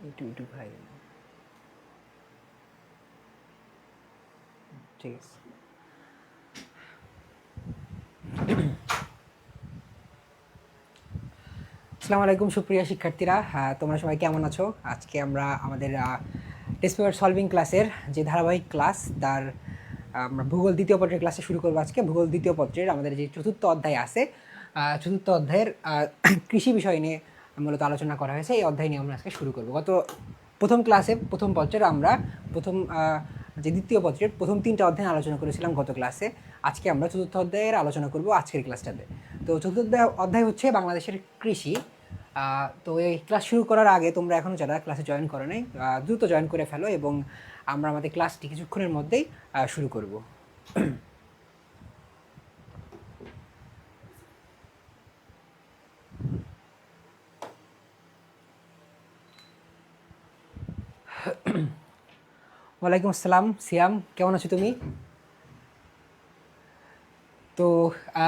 একটু একটু ভাই, ঠিক আছে। আসসালামু আলাইকুম সুপ্রিয় শিক্ষার্থীরা, তোমরা সবাই কেমন আছো? আজকে আমরা আমাদের টেস্ট পেপার সলভিং ক্লাসের যে ধারাবাহিক ক্লাস তার আমরা ভূগোল দ্বিতীয় পত্রের ক্লাসে শুরু করবো। আজকে ভূগোল দ্বিতীয় পত্রের আমাদের যে চতুর্থ অধ্যায় আছে, চতুর্থ অধ্যায়ের কৃষি বিষয় নিয়ে মূলত আলোচনা করা হয়েছে। এই অধ্যায় নিয়ে আমরা আজকে শুরু করবো। গত প্রথম ক্লাসে প্রথম পত্রের আমরা প্রথম যে দ্বিতীয় পত্রের প্রথম তিনটা অধ্যায় আলোচনা করেছিলাম গত ক্লাসে। আজকে আমরা চতুর্থ অধ্যায়ের আলোচনা করব আজকের ক্লাসটাতে। তো চতুর্থ অধ্যায় হচ্ছে বাংলাদেশের কৃষি। তো এই ক্লাস শুরু করার আগে তোমরা এখনও যারা ক্লাসে জয়েন করো নাই, দ্রুত জয়েন করে ফেলো এবং আমরা আমাদের ক্লাসটি কিছুক্ষণের মধ্যেই শুরু করব। ওয়ালাইকুম আসসালাম সিয়াম, কেমন আছো তুমি? তো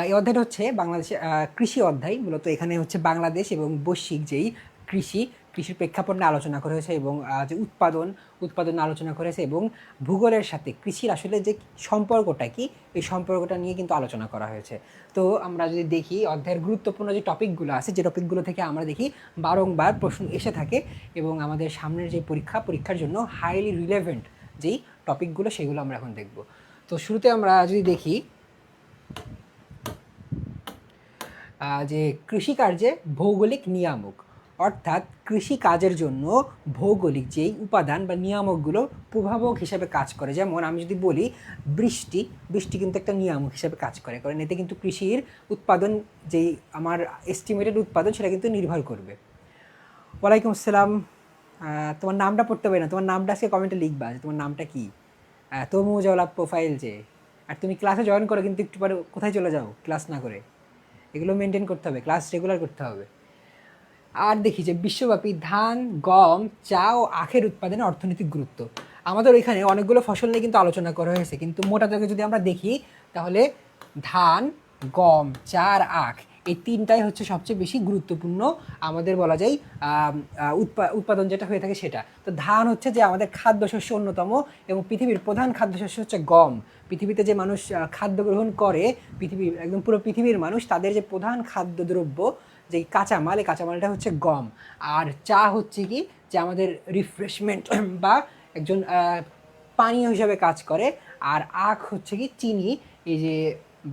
এই অধ্যায়টা হচ্ছে বাংলাদেশের কৃষি অধ্যায়। মূলত এখানে হচ্ছে বাংলাদেশ এবং বৈশ্বিক যেই কৃষির প্রেক্ষাপট নিয়ে আলোচনা করা হয়েছে এবং যে উৎপাদন আলোচনা করেছে এবং ভূগোলের সাথে কৃষির আসলে যে সম্পর্কটা কি, এই সম্পর্কটা নিয়ে কিন্তু আলোচনা করা হয়েছে। তো আমরা যদি দেখি অধ্যায়ের গুরুত্বপূর্ণ যে টপিকগুলো আছে, যে টপিকগুলো থেকে আমরা দেখি বারংবার প্রশ্ন এসে থাকে এবং আমাদের সামনের যে পরীক্ষার জন্য হাইলি রিলেভেন্ট যেই টপিকগুলো, সেগুলো আমরা এখন দেখব। তো শুরুতে আমরা যদি দেখি যে কৃষিকার্যে ভৌগোলিক নিয়ামক, অর্থাৎ কৃষিকাজের জন্য ভৌগোলিক যেই উপাদান বা নিয়ামকগুলো প্রভাবক হিসাবে কাজ করে। যেমন আমি যদি বলি বৃষ্টি কিন্তু একটা নিয়ামক হিসাবে কাজ করে, কারণ এতে কিন্তু কৃষির উৎপাদন, যেই আমার এস্টিমেটেড উৎপাদন, সেটা কিন্তু নির্ভর করবে। ওয়ালাইকুম আসসালাম, তোমার নামটা পড়তে পারি না, তোমার নামটা আজকে কমেন্টে লিখবা যে তোমার নামটা কি। তমুজাওয়ালা প্রোফাইল যে, আর তুমি ক্লাসে জয়েন করো কিন্তু একটু পরে কোথায় চলে যাও ক্লাস না করে। এগুলো মেনটেন করতে হবে, ক্লাস রেগুলার করতে হবে। আর দেখি যে বিশ্বব্যাপী ধান, গম, চা ও আখের উৎপাদনের অর্থনৈতিক গুরুত্ব। আমাদের ওইখানে অনেকগুলো ফসল নিয়ে কিন্তু আলোচনা করা হয়েছে, কিন্তু মোটা দাগে যদি আমরা দেখি তাহলে ধান, গম, চা আর আখ, এই তিনটাই হচ্ছে সবচেয়ে বেশি গুরুত্বপূর্ণ। আমাদের বলা যায় উৎপাদন যেটা হয়ে থাকে সেটা। তো ধান হচ্ছে যে আমাদের খাদ্যশস্য অন্যতম, এবং পৃথিবীর প্রধান খাদ্যশস্য হচ্ছে গম। পৃথিবীতে যে মানুষ খাদ্য গ্রহণ করে, একদম পুরো পৃথিবীর মানুষ, তাদের যে প্রধান খাদ্যদ্রব্য, যে কাঁচামাল, এই কাঁচামালটা হচ্ছে গম। আর চা হচ্ছে কি, যে আমাদের রিফ্রেশমেন্ট বা একজন পানীয় হিসাবে কাজ করে। আর আখ হচ্ছে কি চিনি, এই যে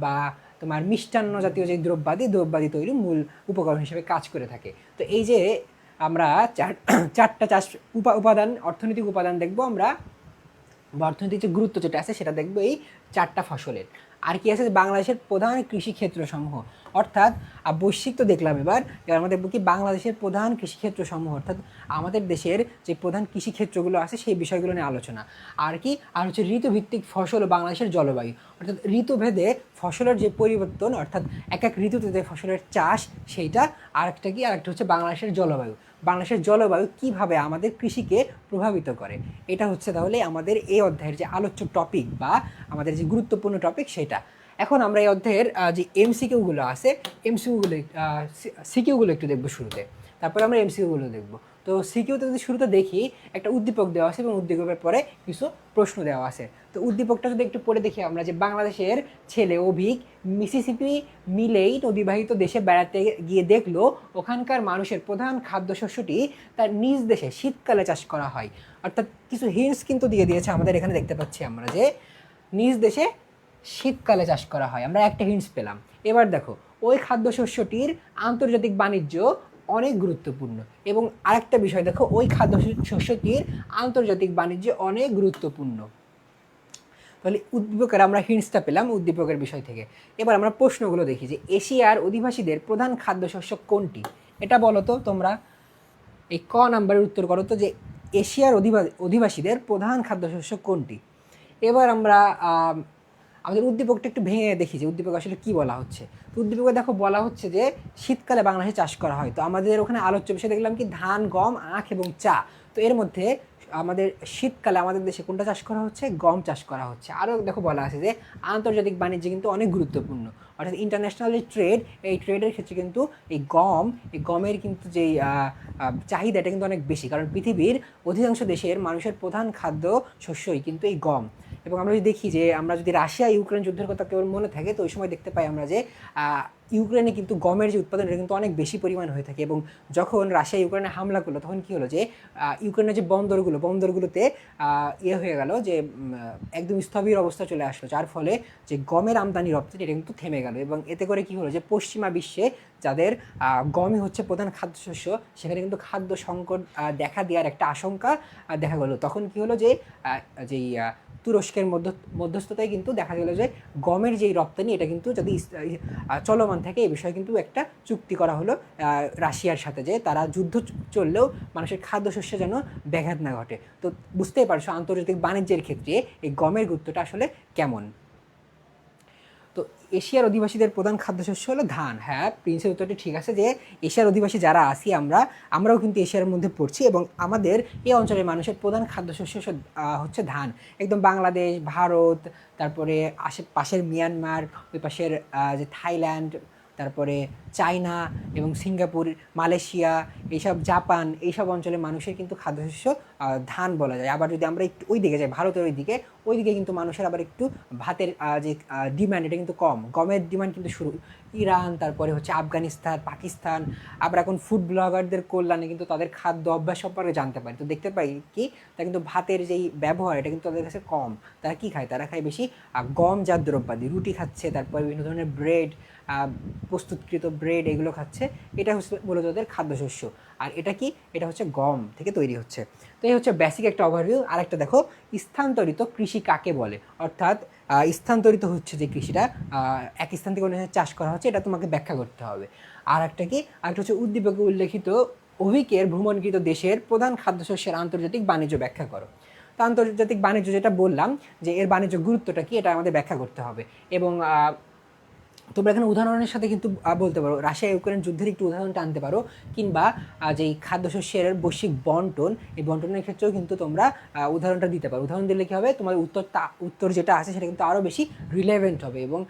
বা তোমার মিষ্টান্ন জাতীয় যে দ্রব্যাদি তৈরি মূল উপকরণ হিসেবে কাজ করে থাকে। তো এই যে আমরা চারটা অর্থনৈতিক উপাদান দেখবো আমরা, বা অর্থনৈতিক যে গুরুত্ব যেটা আছে সেটা দেখবো এই চারটা ফসলের। আর কি আছে, বাংলাদেশের প্রধান কৃষিক্ষেত্র সমূহ, অর্থাৎ বৈশ্বিক তো দেখলাম। এবার আমরা দেখবো কি বাংলাদেশের প্রধান কৃষিক্ষেত্র সমূহ, অর্থাৎ আমাদের দেশের যে প্রধান কৃষিক্ষেত্রগুলো আছে সেই বিষয়গুলো নিয়ে আলোচনা। আর হচ্ছে ঋতুভিত্তিক ফসল ও বাংলাদেশের জলবায়ু, অর্থাৎ ঋতুভেদে ফসলের যে পরিবর্তন, অর্থাৎ এক এক ঋতুতে যে ফসলের চাষ, সেইটা। আরেকটা হচ্ছে বাংলাদেশের জলবায়ু কীভাবে আমাদের কৃষিকে প্রভাবিত করে। এটা হচ্ছে তাহলে আমাদের এই অধ্যায়ের যে আলোচ্য টপিক বা আমাদের যে গুরুত্বপূর্ণ টপিক সেটা। এখন আমরা এই অধ্যায়ের যে এমসিকিউগুলো আছে, সিকিউগুলো একটু দেখবো শুরুতে, তারপরে আমরা এমসিকিউগুলো দেখবো। তো সিকিউতে যদি শুরুতে দেখি, একটা উদ্দীপক দেওয়া আছে এবং উদ্দীপকের পরে কিছু প্রশ্ন দেওয়া আছে। তো উদ্দীপকটা যদি একটু পড়ে দেখি আমরা, যে বাংলাদেশের ছেলে অভিক মিসিসিপি মিলেইট অবিবাহিত দেশে বেড়াতে গিয়ে দেখলো ওখানকার মানুষের প্রধান খাদ্যশস্যটি তার নিজ দেশে শীতকালে চাষ করা হয়। অর্থাৎ কিছু হিন্টস কিন্তু দিয়ে দিয়েছে আমাদের এখানে, দেখতে পাচ্ছি আমরা যে নিজ দেশে শীতকালে চাষ করা হয়, আমরা একটা হিন্টস পেলাম। এবার দেখো, ওই খাদ্যশস্যটির আন্তর্জাতিক বাণিজ্য অনেক গুরুত্বপূর্ণ। এবং আরেকটা বিষয় দেখো, ওই খাদ্যশস্যটির আন্তর্জাতিক বাণিজ্য অনেক গুরুত্বপূর্ণ। তাহলে উদ্দীপকের আমরা হিন্টসটা পেলাম উদ্দীপকের বিষয় থেকে। এবার আমরা প্রশ্নগুলো দেখি, যে এশিয়ার অধিবাসীদের প্রধান খাদ্যশস্য কোনটি, এটা বলো তো তোমরা। এই ক নাম্বারের উত্তর করো তো, যে এশিয়ার অধিবাসীদের প্রধান খাদ্যশস্য কোনটি। এবার আমরা আমাদের উদ্দীপকটা একটু ভেঙে দেখি যে উদ্দীপক আসলে কী বলা হচ্ছে। তো উদ্দীপকে দেখো বলা হচ্ছে যে শীতকালে বাংলাদেশে চাষ করা হয়। তো আমাদের ওখানে আলোচ্য বিষয় দেখলাম কি ধান, গম, আখ এবং চা। তো এর মধ্যে আমাদের শীতকালে আমাদের দেশে কোনটা চাষ করা হচ্ছে? গম চাষ করা হচ্ছে। আরও দেখো বলা আছে যে আন্তর্জাতিক বাণিজ্য কিন্তু অনেক গুরুত্বপূর্ণ, অর্থাৎ ইন্টারন্যাশনাল যে ট্রেড, এই ট্রেডের ক্ষেত্রে কিন্তু এই গমের কিন্তু যেই চাহিদা এটা কিন্তু অনেক বেশি, কারণ পৃথিবীর অধিকাংশ দেশের মানুষের প্রধান খাদ্য শস্যই কিন্তু এই গম। এবং আমরা যদি দেখি যে আমরা যদি রাশিয়া ইউক্রেন যুদ্ধের কথা কেবল মনে থাকে, তো ওই সময় দেখতে পাই আমরা যে ইউক্রেনে কিন্তু গমের যে উৎপাদন এটা কিন্তু অনেক বেশি পরিমাণ হয়ে থাকে। এবং যখন রাশিয়া ইউক্রেনে হামলা করলো তখন কী হলো যে ইউক্রেনের যে বন্দরগুলোতে হয়ে গেল যে একদম স্থবির অবস্থা চলে আসলো, যার ফলে যে গমের আমদানি রপ্তানি এটা কিন্তু থেমে গেল। এবং এতে করে কী হলো যে পশ্চিমা বিশ্বে যাদের গমই হচ্ছে প্রধান খাদ্যশস্য, সেখানে কিন্তু খাদ্য সংকট দেখা দেওয়ার একটা আশঙ্কা দেখা গেলো। তখন কী হলো যে যেই তুরস্কের মধ্যস্থতায় কিন্তু দেখা গেল যে গমের যেই রপ্তানি এটা কিন্তু যদি চলমান থাকে, এই বিষয়ে কিন্তু একটা চুক্তি করা হলো রাশিয়ার সাথে, যে তারা যুদ্ধ চললেও মানুষের খাদ্যশস্যে যেন ব্যাঘাত না ঘটে। তো বুঝতেই পারছো আন্তর্জাতিক বাণিজ্যের ক্ষেত্রে এই গমের গুরুত্বটা আসলে কেমন। তো এশিয়ার অধিবাসীদের প্রধান খাদ্যশস্য হলো ধান। হ্যাঁ, প্রিন্সের উত্তরটি ঠিক আছে যে এশিয়ার অধিবাসী যারা আছি আমরাও কিন্তু এশিয়ার মধ্যে পড়ছি, এবং আমাদের এই অঞ্চলের মানুষের প্রধান খাদ্যশস্য হচ্ছে ধান। একদম বাংলাদেশ, ভারত, তারপরে আশেপাশের মিয়ানমার, ওই পাশের যে থাইল্যান্ড, তারপরে চায়না এবং সিঙ্গাপুর, মালয়েশিয়া, এইসব জাপান, এইসব অঞ্চলের মানুষের কিন্তু খাদ্যশস্য ধান বলা যায়। আবার যদি আমরা একটু ওই দিকে যাই, ভারতের ওইদিকে কিন্তু মানুষের আবার একটু ভাতের যে ডিমান্ড এটা কিন্তু কম, গমের ডিমান্ড কিন্তু শুরু ইরান, তারপরে হচ্ছে আফগানিস্তান, পাকিস্তান। আবার এখন ফুড ব্লগারদের কল্যাণে কিন্তু তাদের খাদ্য অভ্যাস সম্পর্কে জানতে পারি। তো দেখতে পাই কি তা কিন্তু ভাতের যেই ব্যবহার এটা কিন্তু তাদের কাছে কম। তারা কি খায়? তারা খায় বেশি গমজাত দ্রব্যাদি, রুটি খাচ্ছে, তারপরে বিভিন্ন ধরনের ব্রেড, প্রস্তুতকৃত ব্রেড এগুলো খাচ্ছে। এটা হচ্ছে মূলত তাদের খাদ্যশস্য। আর এটা হচ্ছে গম থেকে তৈরি হচ্ছে। তো এই হচ্ছে বেসিক একটা ওভারভিউ। আরেকটা দেখো, স্থানান্তরিত কৃষি কাকে বলে? অর্থাৎ স্থানান্তরিত হচ্ছে যে কৃষিটা এক স্থান থেকে অন্য চাষ করা হচ্ছে, এটা তোমাকে ব্যাখ্যা করতে হবে। আরেকটা হচ্ছে উদ্দীপকে উল্লেখিত অভিকের ভ্রমণকৃত দেশের প্রধান খাদ্যশস্যের আন্তর্জাতিক বাণিজ্য ব্যাখ্যা করো। তো আন্তর্জাতিক বাণিজ্য যেটা বললাম যে এর বাণিজ্য গুরুত্বটা কি, এটা আমাদের ব্যাখ্যা করতে হবে। এবং তোমরা এখানে উদাহরণের সাথে কিন্তু বলতে পারো, রাশিয়া ইউক্রেন যুদ্ধের একটু উদাহরণটা আনতে পারো, কিংবা যেই খাদ্যশস্যের বৈশ্বিক বন্টন, এই বন্টনের ক্ষেত্রেও কিন্তু তোমরা উদাহরণটা দিতে পারো। উদাহরণ দিলে কী হবে, তোমার উত্তর যেটা আছে সেটা কিন্তু আরও বেশি রিলেভেন্ট হবে, এবং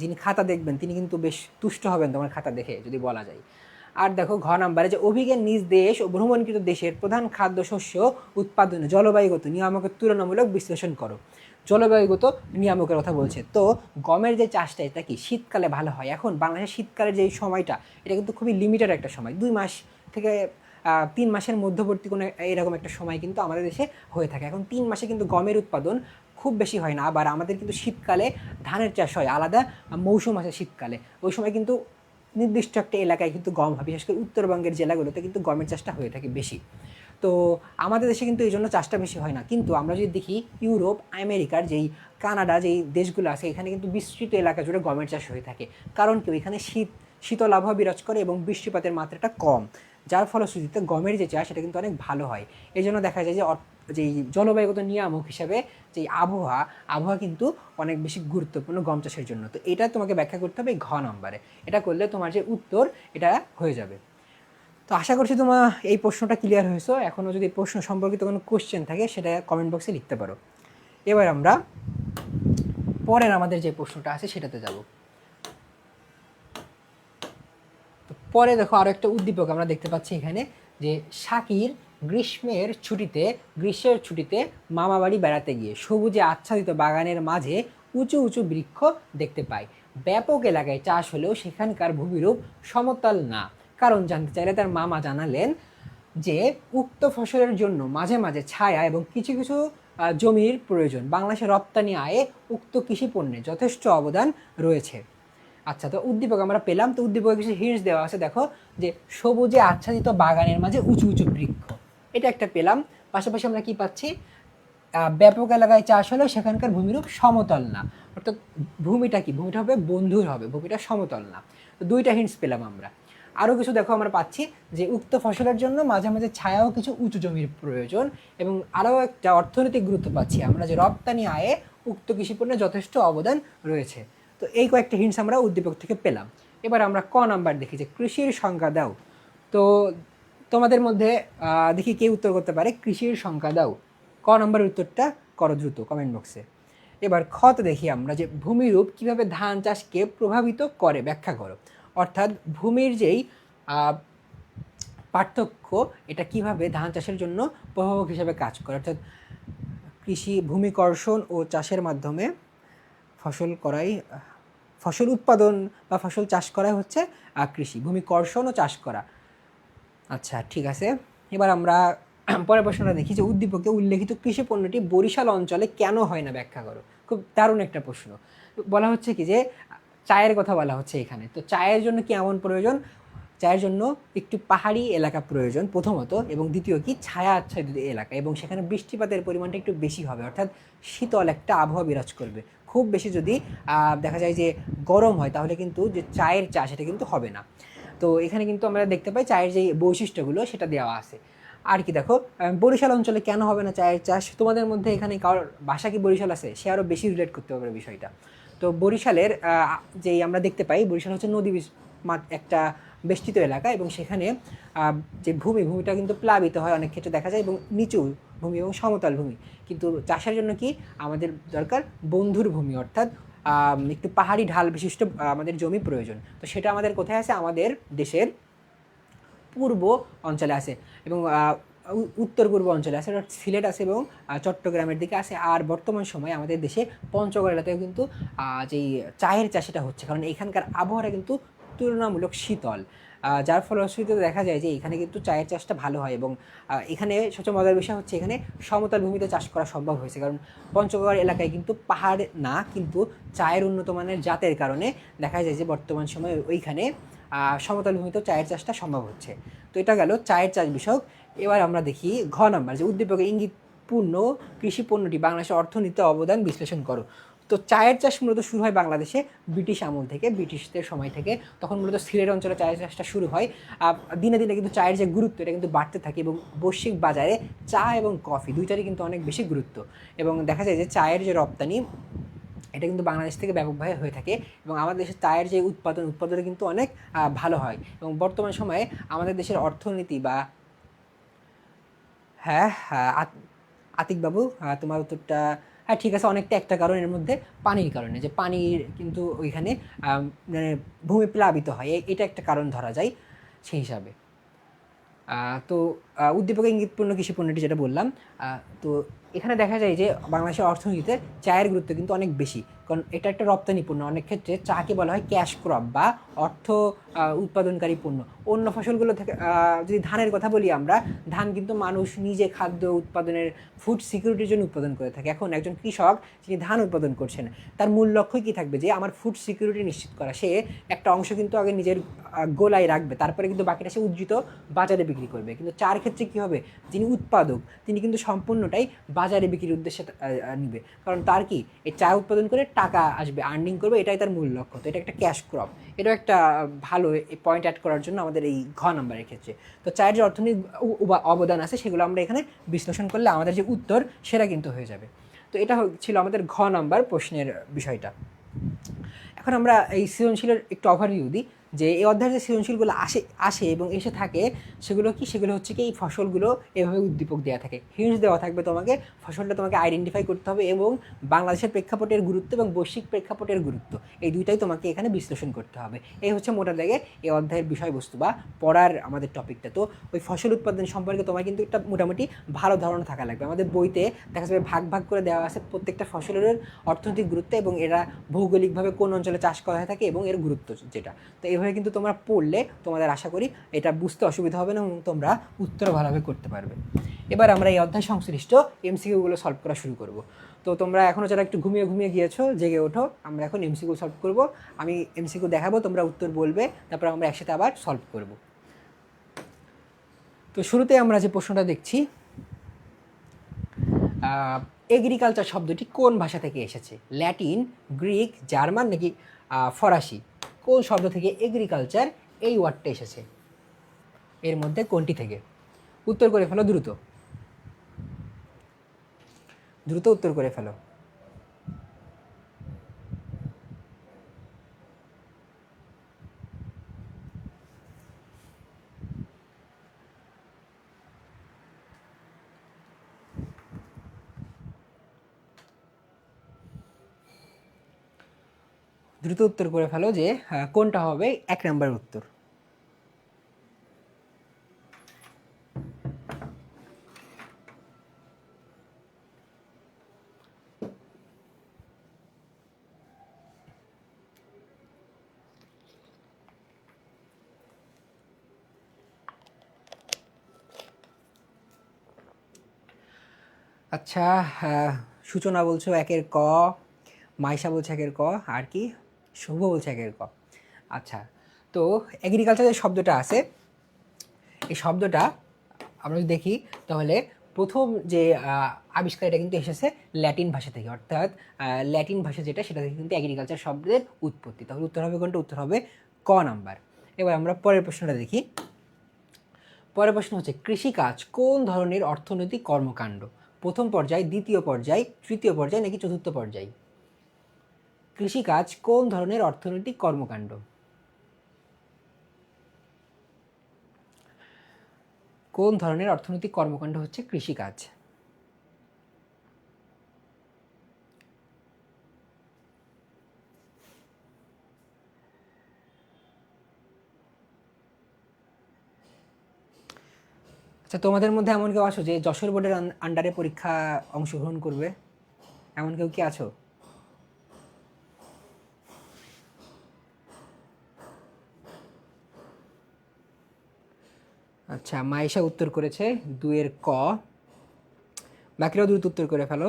যিনি খাতা দেখবেন তিনি কিন্তু বেশ তুষ্ট হবেন তোমার খাতা দেখে, যদি বলা যায়। আর দেখো ঘ নাম্বারে যে অভিজ্ঞান নিজ দেশ ও ভ্রমণকৃত দেশের প্রধান খাদ্যশস্য উৎপাদনে জলবায়ুগত নিয়ামকের তুলনামূলক বিশ্লেষণ করো। জলবায়ুগত নিয়ামকের কথা বলছে। তো গমের যে চাষটা এটা কি শীতকালে ভালো হয়? এখন বাংলাদেশের শীতকালের যে সময়টা এটা কিন্তু খুবই লিমিটেড একটা সময়, 2 মাস থেকে 3 মাসের মধ্যবর্তী কোনো এরকম একটা সময় কিন্তু আমাদের দেশে হয়ে থাকে। এখন 3 মাসে কিন্তু গমের উৎপাদন খুব বেশি হয় না। আবার আমাদের কিন্তু শীতকালে ধানের চাষ হয়, আলাদা মৌসুম আছে শীতকালে, ওই সময় কিন্তু নির্দিষ্ট একটা এলাকায় কিন্তু গম হয়, বিশেষ করে উত্তরবঙ্গের জেলাগুলোতে কিন্তু গমের চাষটা হয়ে থাকে বেশি। তো আমাদের দেশে কিন্তু এই জন্য চাষটা বেশি হয় না। কিন্তু আমরা যদি দেখি ইউরোপ, আমেরিকার যেই কানাডা, যেই দেশগুলো আছে এখানে কিন্তু বিস্তৃত এলাকা জুড়ে গমের চাষ হয়ে থাকে। কারণ কি, এখানে শীতল আবহাওয়া বিরাজ করে এবং বৃষ্টিপাতের মাত্রাটা কম, যার ফলশ্রুতিতে গমের যে চাষ এটা কিন্তু অনেক ভালো হয়। এই জন্য দেখা যায় যে যেই জলবায়ুগত নিয়ামক হিসাবে যেই আবহাওয়া কিন্তু অনেক বেশি গুরুত্বপূর্ণ গম চাষের জন্য। তো এটা তোমাকে ব্যাখ্যা করতে হবে এই ঘ নম্বরে। এটা করলে তোমার যে উত্তর এটা হয়ে যাবে। তো আশা করছি তোমার এই প্রশ্নটা ক্লিয়ার হয়েছে। এখনও যদি প্রশ্ন সম্পর্কিত কোনো কোশ্চেন থাকে সেটা কমেন্ট বক্সে লিখতে পারো। এবার আমরা পরের আমাদের যে প্রশ্নটা আছে সেটাতে যাব। তো পরে দেখো আরও একটা উদ্দীপক আমরা দেখতে পাচ্ছি এখানে, যে শাকির গ্রীষ্মের ছুটিতে মামাবাড়ি বেড়াতে গিয়ে সবুজে আচ্ছাদিত বাগানের মাঝে উঁচু উঁচু বৃক্ষ দেখতে পায়। ব্যাপক এলাকায় চাষ হলেও সেখানকার ভূমিরূপ সমতল না। কারণ জানতে চাইলে তার মামা জানালেন যে উক্ত ফসলের জন্য মাঝে মাঝে ছায়া এবং কিছু কিছু জমির প্রয়োজন। বাংলাদেশের রপ্তানি আয়ে উক্ত কৃষি পণ্যে যথেষ্ট অবদান রয়েছে। আচ্ছা, তো উদ্দীপক আমরা পেলাম। তো উদ্দীপকে কিছু হিন্টস দেওয়া আছে, দেখো যে সবুজে আচ্ছাদিত বাগানের মাঝে উঁচু উঁচু বৃক্ষ, এটা একটা পেলাম। পাশাপাশি আমরা কি পাচ্ছি, ব্যাপক এলাকায় চাষ হলেও সেখানকার ভূমিরূপ সমতল না। অর্থাৎ ভূমিটা হবে বন্ধুর হবে, ভূমিটা সমতল না। তো 2টা হিন্টস পেলাম আমরা। আরও কিছু দেখো আমরা পাচ্ছি যে উক্ত ফসলের জন্য মাঝে মাঝে ছায়াও কিছু উঁচু জমির প্রয়োজন, এবং আরও একটা অর্থনৈতিক গুরুত্ব পাচ্ছি আমরা যে রপ্তানি আয়ে উক্ত কৃষিপণ্যে যথেষ্ট অবদান রয়েছে। তো এই কয়েকটা হিন্টস আমরা উদ্দীপক থেকে পেলাম। এবার আমরা ক নাম্বার দেখি যে কৃষির সংজ্ঞা দাও। তো তোমাদের মধ্যে দেখি কে উত্তর করতে পারে, কৃষির সংজ্ঞা দাও। নম্বরের উত্তরটা করো দ্রুত কমেন্ট বক্সে। এবার খতে দেখি আমরা যে ভূমিরূপ কিভাবে ধান চাষকে প্রভাবিত করে ব্যাখ্যা করো। অর্থাৎ ভূমির যেই পার্থক্য এটা কিভাবে ধান চাষের জন্য প্রভাবক হিসাবে কাজ করে। অর্থাৎ কৃষি ভূমিকর্ষণ ও চাষের মাধ্যমে ফসল উৎপাদন বা ফসল চাষ করা হচ্ছে কৃষি, ভূমিকর্ষণ ও চাষ করা। আচ্ছা ঠিক আছে, এবার আমরা পরের প্রশ্নটা দেখি যে উদ্দীপকে উল্লেখিত কৃষি পণ্যটি বরিশাল অঞ্চলে কেন হয় না ব্যাখ্যা করো। খুব দারুণ একটা প্রশ্ন। বলা হচ্ছে কি যে চায়ের কথা বলা হচ্ছে এখানে। তো চায়ের জন্য কি এমন প্রয়োজন, চায়ের জন্য একটু পাহাড়ি এলাকা প্রয়োজন প্রথমত, এবং দ্বিতীয় কি ছায়া আচ্ছাদিত এলাকা, এবং সেখানে বৃষ্টিপাতের পরিমাণটা একটু বেশি হবে, অর্থাৎ শীতল একটা আবহাওয়া বিরাজ করবে। খুব বেশি যদি দেখা যায় যে গরম হয় তাহলে কিন্তু যে চায়ের চা সেটা কিন্তু হবে না। তো এখানে কিন্তু আমরা দেখতে পাই চায়ের যে বৈশিষ্ট্যগুলো সেটা দেওয়া আছে। আর কি দেখো, বরিশাল অঞ্চলে কেন হবে না চায়ের চাষ, তোমাদের মধ্যে এখানে কারোর বাসা কি বরিশাল আছে, সে আরও বেশি রিলেট করতে পারবে বিষয়টা। তো বরিশালের যেই আমরা দেখতে পাই বরিশাল হচ্ছে নদী একটা বেষ্টিত এলাকা, এবং সেখানে যে ভূমিটা কিন্তু প্লাবিত হয় অনেক ক্ষেত্রে দেখা যায়, এবং নিচু ভূমি এবং সমতল ভূমি। কিন্তু চাষের জন্য কি আমাদের দরকার বন্ধুর ভূমি, অর্থাৎ একটু পাহাড়ি ঢাল বিশিষ্ট আমাদের জমি প্রয়োজন। তো সেটা আমাদের কোথায় আছে, আমাদের দেশের পূর্ব অঞ্চলে আছে, এবং উত্তর পূর্ব অঞ্চলে আছে, সিলেট আছে এবং চট্টগ্রামের দিকে আছে। আর বর্তমান সময়ে আমাদের দেশে পঞ্চগড় এলাকায় কিন্তু যেই চায়ের চাষটা হচ্ছে, কারণ এখানকার আবহাওয়াটা কিন্তু তুলনামূলক শীতল, যার ফলশ্রুতিতে দেখা যায় যে এখানে কিন্তু চায়ের চাষটা ভালো হয়। এবং এখানে সবচেয়ে মজার বিষয় হচ্ছে এখানে সমতল ভূমিতে চাষ করা সম্ভব হয়েছে, কারণ পঞ্চগড় এলাকায় কিন্তু পাহাড় না, কিন্তু চায়ের উন্নত মানের জাতের কারণে দেখা যায় যে বর্তমান সময়ে ওইখানে সমতল ভূমিতেও চায়ের চাষটা সম্ভব হচ্ছে। তো এটা গেল চায়ের চাষ বিষয়ক। এবার আমরা দেখি ঘ নাম্বার যে উদ্দীপকে ইঙ্গিতপূর্ণ কৃষি পণ্যটি বাংলাদেশের অর্থনীতিতে অবদান বিশ্লেষণ করো। তো চায়ের চাষ মূলত শুরু হয় বাংলাদেশে ব্রিটিশ আমল থেকে, ব্রিটিশদের সময় থেকে। তখন মূলত সিলেট অঞ্চলে চায়ের চাষটা শুরু হয়। দিনে দিনে কিন্তু চায়ের যে গুরুত্ব এটা কিন্তু বাড়তে থাকে, এবং বৈশ্বিক বাজারে চা এবং কফি দুইটারই কিন্তু অনেক বেশি গুরুত্ব। এবং দেখা যায় যে চায়ের যে রপ্তানি এটা কিন্তু বাংলাদেশ থেকে ব্যাপকভাবে হয়ে থাকে, এবং আমাদের দেশের চায়ের যে উৎপাদনে কিন্তু অনেক ভালো হয়। এবং বর্তমান সময়ে আমাদের দেশের অর্থনীতি বা হ্যাঁ হ্যাঁ আতিকবাবু, তোমার উত্তরটা হ্যাঁ ঠিক আছে, অনেকটা একটা কারণ এর মধ্যে পানির কারণে, যে পানির কিন্তু ওইখানে মানে ভূমি প্লাবিত হয়, এটা একটা কারণ ধরা যায় সেই হিসাবে। তো উদ্দীপকে ইঙ্গিতপূর্ণ কৃষি পণ্যটি যেটা বললাম, তো এখানে দেখা যায় যে বাংলাদেশের অর্থনীতিতে চায়ের গুরুত্ব কিন্তু অনেক বেশি, কারণ এটা একটা রপ্তানি পণ্য। অনেক ক্ষেত্রে চাকে বলা হয় ক্যাশ ক্রপ বা অর্থ উৎপাদনকারী পণ্য। অন্য ফসলগুলো থেকে যদি ধানের কথা বলি আমরা, ধান কিন্তু মানুষ নিজে খাদ্য উৎপাদনের ফুড সিকিউরিটির জন্য উৎপাদন করে থাকে। এখন একজন কৃষক যিনি ধান উৎপাদন করছেন তার মূল লক্ষ্য কী থাকবে, যে আমার ফুড সিকিউরিটি নিশ্চিত করা। সে একটা অংশ কিন্তু আগে নিজের গোলায় রাখবে, তারপরে কিন্তু বাকিটা সে উজ্জিত বাজারে বিক্রি করবে। কিন্তু চার ক্ষেত্রে কী হবে, যিনি উৎপাদক তিনি কিন্তু সম্পূর্ণটাই বাজারে বিক্রির উদ্দেশ্যে নিবে, কারণ তার কি এই চা উৎপাদন করে টাকা আসবে, আর্নিং করবে, এটাই তার মূল লক্ষ্য। তো এটা একটা ক্যাশ ক্রপ, এটাও একটা ভালো পয়েন্ট অ্যাড করার জন্য আমাদের এই ঘ নাম্বারের ক্ষেত্রে। তো চায়ের যে অর্থনৈতিক অবদান আছে সেগুলো আমরা এখানে বিশ্লেষণ করলে আমাদের যে উত্তর সেটা কিন্তু হয়ে যাবে। তো এটা ছিল আমাদের ঘ নাম্বার প্রশ্নের বিষয়টা। এখন আমরা এই সৃজনশীলের একটু ওভারভিউ দিই, যে এই অধ্যায়ের যে সৃজনশীলগুলো আসে এবং এসে থাকে সেগুলো কি, সেগুলো হচ্ছে কি এই ফসলগুলো এভাবে উদ্দীপক দেওয়া থাকে, হিন্টস দেওয়া থাকবে তোমাকে, ফসলটা তোমাকে আইডেন্টিফাই করতে হবে, এবং বাংলাদেশের প্রেক্ষাপটের গুরুত্ব এবং বৈশ্বিক প্রেক্ষাপটের গুরুত্ব এই দুইটাই তোমাকে এখানে বিশ্লেষণ করতে হবে। এই হচ্ছে মোটা দাগে এই অধ্যায়ের বিষয়বস্তু বা পড়ার আমাদের টপিকটা। তো ওই ফসল উৎপাদন সম্পর্কে তোমার কিন্তু একটা মোটামুটি ভালো ধারণা থাকা লাগবে। আমাদের বইতে দেখা যাবে ভাগ করে দেওয়া আছে প্রত্যেকটা ফসলের অর্থনৈতিক গুরুত্ব, এবং এরা ভৌগোলিকভাবে কোন অঞ্চলে চাষ করা হয়ে থাকে এবং এর গুরুত্ব যেটা। তো এইভাবে কিন্তু তোমরা পড়লে তোমাদের আশা করি এটা বুঝতে অসুবিধা হবে না, এবং তোমরা উত্তর ভালোভাবে করতে পারবে। এবার আমরা এই অধ্যায় সংশ্লিষ্ট এমসিকিউগুলো সলভ করা শুরু করব। তো তোমরা এখনও যারা একটু ঘুমিয়ে গিয়েছো জেগে ওঠো, আমরা এখন এমসিকিউ সলভ করব। আমি এমসিকিউ দেখাবো, তোমরা উত্তর বলবে, তারপর আমরা একসাথে আবার সলভ করব। তো শুরুতে আমরা যে প্রশ্নটা দেখছি, এগ্রিকালচার শব্দটি কোন ভাষা থেকে এসেছে? ল্যাটিন, গ্রিক, জার্মান নাকি ফরাসি? কোন শব্দ থেকে এগ্রিকালচার এই ওয়ার্ডটা এসেছে? এর মধ্যে কোনটি থেকে? উত্তর করে ফেলো দ্রুত, উত্তর করে ফেলো। দ্রুত উত্তর করে ফেলো যে কোনটা হবে 1 নম্বরের উত্তর। আচ্ছা, সূচনা বলছো 1-এর ক, মাইশা বলছে 1-এর ক, আর কি শুভ বলছে 1-এর ক। আচ্ছা, তো এগ্রিকালচার যে শব্দটা আছে, এই শব্দটা আমরা যদি দেখি তাহলে প্রথম যে আবিষ্কার এটা কিন্তু এসেছে ল্যাটিন ভাষা থেকে, অর্থাৎ ল্যাটিন ভাষা যেটা সেটা থেকে কিন্তু এগ্রিকালচার শব্দের উৎপত্তি। তাহলে উত্তর হবে কোনটা? উত্তর হবে ক নাম্বার। এবার আমরা পরের প্রশ্নটা দেখি। পরের প্রশ্ন হচ্ছে কৃষিকাজ কোন ধরনের অর্থনৈতিক কর্মকাণ্ড? প্রথম পর্যায়, দ্বিতীয় পর্যায়, তৃতীয় পর্যায় নাকি চতুর্থ পর্যায়? কৃষিকাজ কোন ধরনের অর্থনৈতিক কর্মকাণ্ড? কোন ধরনের অর্থনৈতিক কর্মকাণ্ড হচ্ছে কৃষিকাজ? আচ্ছা, তোমাদের মধ্যে এমন কেউ আছো যে যশোর বোর্ডের আন্ডারে পরীক্ষা অংশগ্রহণ করবে? এমন কেউ কি আছো? আচ্ছা, মাইশা উত্তর করেছে 2-এর ক। বাকিরাও দ্রুত উত্তর করে ফেলো।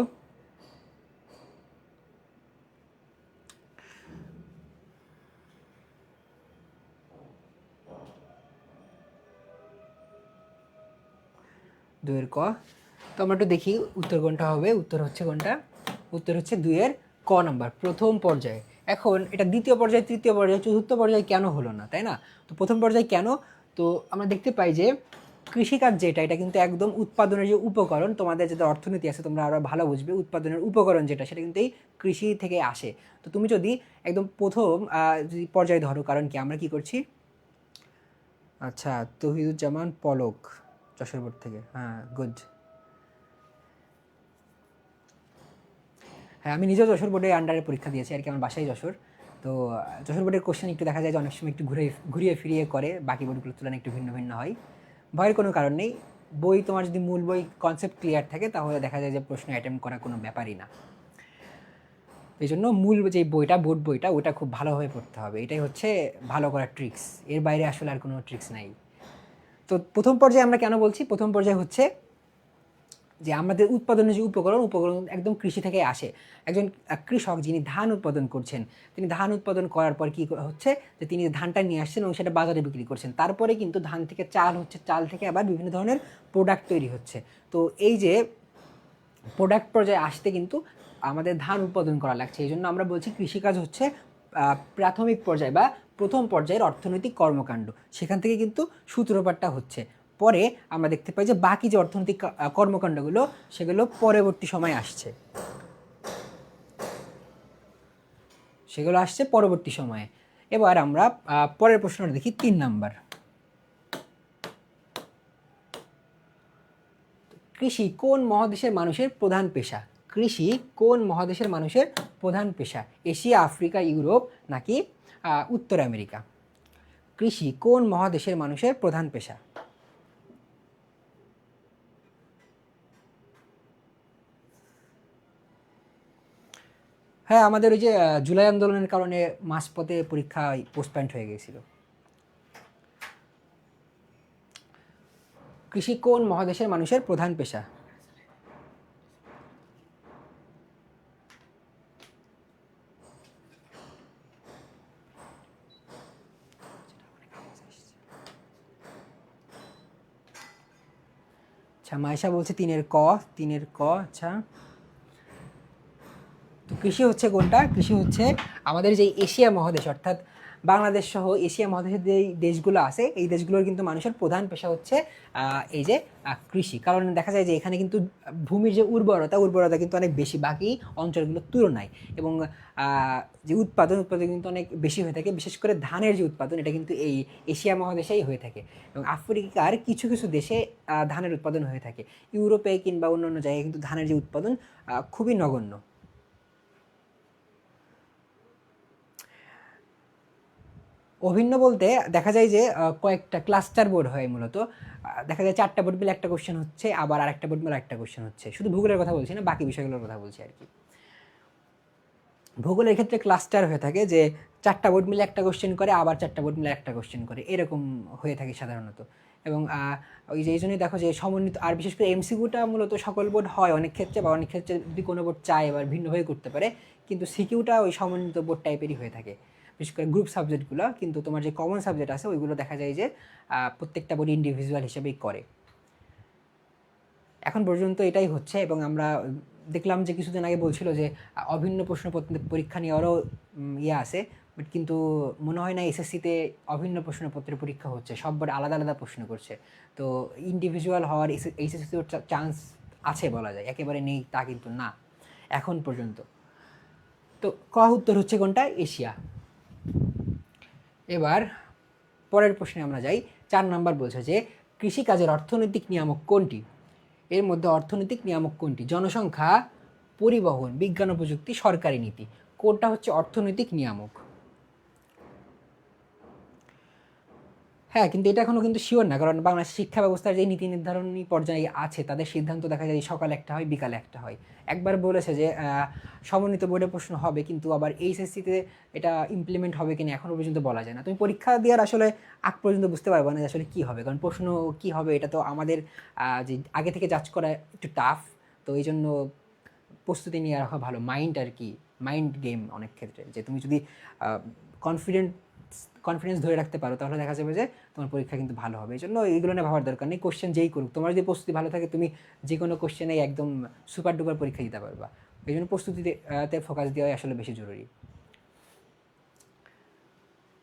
দুইয়ের ক। তো আমরা একটু দেখি উত্তর কোনটা হবে। উত্তর হচ্ছে কোনটা? উত্তর হচ্ছে 2-এর ক নাম্বার, প্রথম পর্যায়ে। এখন এটা দ্বিতীয় পর্যায়ে, তৃতীয় পর্যায়ে, চতুর্থ পর্যায়ে কেন হলো না, তাই না? তো প্রথম পর্যায়ে কেন? তো আমরা দেখতে পাই যে কৃষিকাজ যেটা, এটা কিন্তু একদম উৎপাদনের যে উপকরণ, তোমাদের যাদের অর্থনীতি আছে তোমরা আরও ভালো বুঝবে, উৎপাদনের উপকরণ যেটা সেটা কিন্তু এই কৃষি থেকে আসে। তো তুমি যদি একদম প্রথম যদি পর্যায়ে ধরো, কারণ কি আমরা কি করছি। আচ্ছা, তৌহিদুজ্জামান পলক যশোর বোর্ড থেকে, হ্যাঁ গুড। হ্যাঁ, আমি নিজেও যশোর বোর্ডে আন্ডারে পরীক্ষা দিয়েছি আর কি, আমার বাসায় যশোর। তো যশোর বোর্ডের কোশ্চেন একটু দেখা যায় যে অনেক সময় একটু ঘুরিয়ে ফিরিয়ে করে, বাকি বোর্ডগুলোর তুলনায় একটু ভিন্ন ভিন্ন হয়। ভয়ের কোনো কারণ নেই। বই তোমার যদি মূল বই কনসেপ্ট ক্লিয়ার থাকে তাহলে দেখা যায় যে প্রশ্ন অ্যাটেম্প করা কোনো ব্যাপারই না। এই জন্য মূল যে বইটা, বোর্ড বইটা, ওটা খুব ভালোভাবে পড়তে হবে। এটাই হচ্ছে ভালো করার ট্রিক্স, এর বাইরে আসলে আর কোনো ট্রিক্স নাই। তো প্রথম পর্যায়ে আমরা কেন বলছি? প্রথম পর্যায়ে হচ্ছে যে আমাদের উৎপাদনের যে উপকরণ একদম কৃষি থেকে আসে। একজন কৃষক যিনি ধান উৎপাদন করছেন, তিনি ধান উৎপাদন করার পর কী হচ্ছে যে তিনি ধানটা নিয়ে আসছেন এবং সেটা বাজারে বিক্রি করছেন। তারপরে কিন্তু ধান থেকে চাল হচ্ছে, চাল থেকে আবার বিভিন্ন ধরনের প্রোডাক্ট তৈরি হচ্ছে। তো এই যে প্রোডাক্ট পর্যায়ে আসতে কিন্তু আমাদের ধান উৎপাদন করা লাগছে। এই জন্য আমরা বলছি কৃষিকাজ হচ্ছে প্রাথমিক পর্যায়ে বা প্রথম পর্যায়ের অর্থনৈতিক কর্মকাণ্ড। সেখান থেকে কিন্তু সূত্রপাতটা হচ্ছে। পরে আমরা দেখতে পাই যে বাকি যে অর্থনৈতিক কর্মকাণ্ডগুলো সেগুলো পরবর্তী সময়ে আসছে, সেগুলো আসছে পরবর্তী সময়ে। এবার আমরা পরের প্রশ্নটা দেখি, 3 নাম্বার। কৃষি কোন মহাদেশের মানুষের প্রধান পেশা? কৃষি কোন মহাদেশের মানুষের প্রধান পেশা? এশিয়া, আফ্রিকা, ইউরোপ নাকি উত্তর আমেরিকা? কৃষি কোন মহাদেশের মানুষের প্রধান পেশা? হ্যাঁ, আমাদের ওই যে জুলাই আন্দোলনের কারণে মাঝপথে পরীক্ষা পোস্টপয়েন্ট হয়ে গেছিল। কৃষি কোন মহাদেশের মানুষের প্রধান পেশা? আচ্ছা, মাইশা বলছে 3-এর ক। 3-এর ক, আচ্ছা। তো কৃষি হচ্ছে কোনটা? কৃষি হচ্ছে আমাদের যে এশিয়া মহাদেশ, অর্থাৎ বাংলাদেশ সহ এশিয়া মহাদেশের যেই দেশগুলো আছে এই দেশগুলোর কিন্তু মানুষের প্রধান পেশা হচ্ছে এই যে কৃষি। কারণ দেখা যায় যে এখানে কিন্তু ভূমির যে উর্বরতা কিন্তু অনেক বেশি বাকি অঞ্চলগুলোর তুলনায়, এবং যে উৎপাদন কিন্তু অনেক বেশি হয়ে থাকে। বিশেষ করে ধানের যে উৎপাদন এটা কিন্তু এই এশিয়া মহাদেশেই হয়ে থাকে, এবং আফ্রিকার কিছু কিছু দেশে ধানের উৎপাদন হয়ে থাকে। ইউরোপে কিংবা অন্য জায়গায় কিন্তু ধানের যে উৎপাদন খুবই নগণ্য। অভিন্ন বলতে দেখা যায় যে কয়েকটা ক্লাস্টার বোর্ড হয় মূলত। দেখা যায় 4টা বোর্ড মিলে একটা কোশ্চেন হচ্ছে, আবার আরেকটা বোর্ড মিলে একটা কোশ্চেন হচ্ছে। শুধু ভূগোলের কথা বলছি না, বাকি বিষয়গুলোর কথা বলছি আর কি। ভূগোলের ক্ষেত্রে ক্লাস্টার হয়ে থাকে যে 4টা বোর্ড মিলে একটা কোশ্চেন করে, আবার 4টা বোর্ড মিলে একটা কোশ্চেন করে, এরকম হয়ে থাকে সাধারণত। এবং ওই যে এই জন্যই দেখো যে সমন্বিত, আর বিশেষ করে এমসিকিউটা মূলত সকল বোর্ড হয় অনেক ক্ষেত্রে, বা অনেক ক্ষেত্রে যদি কোনো বোর্ড চায় এবার ভিন্নভাবে করতে পারে, কিন্তু সিকিউটা ওই সমন্বিত বোর্ড টাইপেরই হয়ে থাকে, বিশেষ করে গ্রুপ সাবজেক্টগুলো। কিন্তু তোমার যে কমন সাবজেক্ট আছে ওইগুলো দেখা যায় যে প্রত্যেকটা বোর্ড ইন্ডিভিজুয়াল হিসেবেই করে। এখন পর্যন্ত এটাই হচ্ছে। এবং আমরা দেখলাম যে কিছুদিন আগে বলছিল যে অভিন্ন প্রশ্নপত্র পরীক্ষা নেওয়ারও ইয়ে আছে, বাট কিন্তু মনে হয় না এসএসসিতে অভিন্ন প্রশ্নপত্রের পরীক্ষা হচ্ছে, সববার আলাদা আলাদা প্রশ্ন করছে। তো ইন্ডিভিজুয়াল হওয়ার এইচএসসিতেও চান্স আছে বলা যায়, একেবারে নেই তা কিন্তু না এখন পর্যন্ত। তো ক উত্তর হচ্ছে কোনটা? এশিয়া। এবার পরের প্রশ্নে আমরা যাই। 4 নাম্বার বলছে যে কৃষিকাজের অর্থনৈতিক নিয়ামক কোনটি? এর মধ্যে অর্থনৈতিক নিয়ামক কোনটি? জনসংখ্যা, পরিবহন, বিজ্ঞান ও প্রযুক্তি, সরকারি নীতি, কোনটা হচ্ছে অর্থনৈতিক নিয়ামক? হ্যাঁ, কিন্তু এটা এখনও কিন্তু শিওর না, কারণ বাংলাদেশ শিক্ষা ব্যবস্থার যে নীতি নির্ধারণী পর্যায়ে আছে তাদের সিদ্ধান্ত দেখা যায় সকালে একটা হয়, বিকালে একটা হয়। একবার বলেছে যে সমন্বিত বোর্ডে প্রশ্ন হবে, কিন্তু আবার এইচএসসিতে এটা ইমপ্লিমেন্ট হবে কিনা এখনও পর্যন্ত বলা যায় না। তুমি পরীক্ষা দেওয়ার আসলে আগ পর্যন্ত বুঝতে পারবে না যে আসলে কী হবে, কারণ প্রশ্ন কী হবে এটা তো আমাদের যে আগে থেকে জাজ করা একটু টাফ। তো এই জন্য প্রস্তুতি নিয়ে রাখা ভালো, মাইন্ড আর কি, মাইন্ড গেম অনেক ক্ষেত্রে। যে তুমি যদি কনফিডেন্ট কনফিডেন্স ধরে রাখতে পারো তাহলে দেখা যাবে যে তোমার পরীক্ষা কিন্তু ভালো হবে। এই জন্য এইগুলো নিয়ে ভাবার দরকার নেই, কোশ্চেন যেই করুক, তোমার যদি প্রস্তুতি ভালো থাকে তুমি যে কোনো কোশ্চেনে একদম সুপার ডুপার পরীক্ষা দিতে পারবা। এই জন্য প্রস্তুতিতে ফোকাস দেওয়াই আসলে বেশি জরুরি।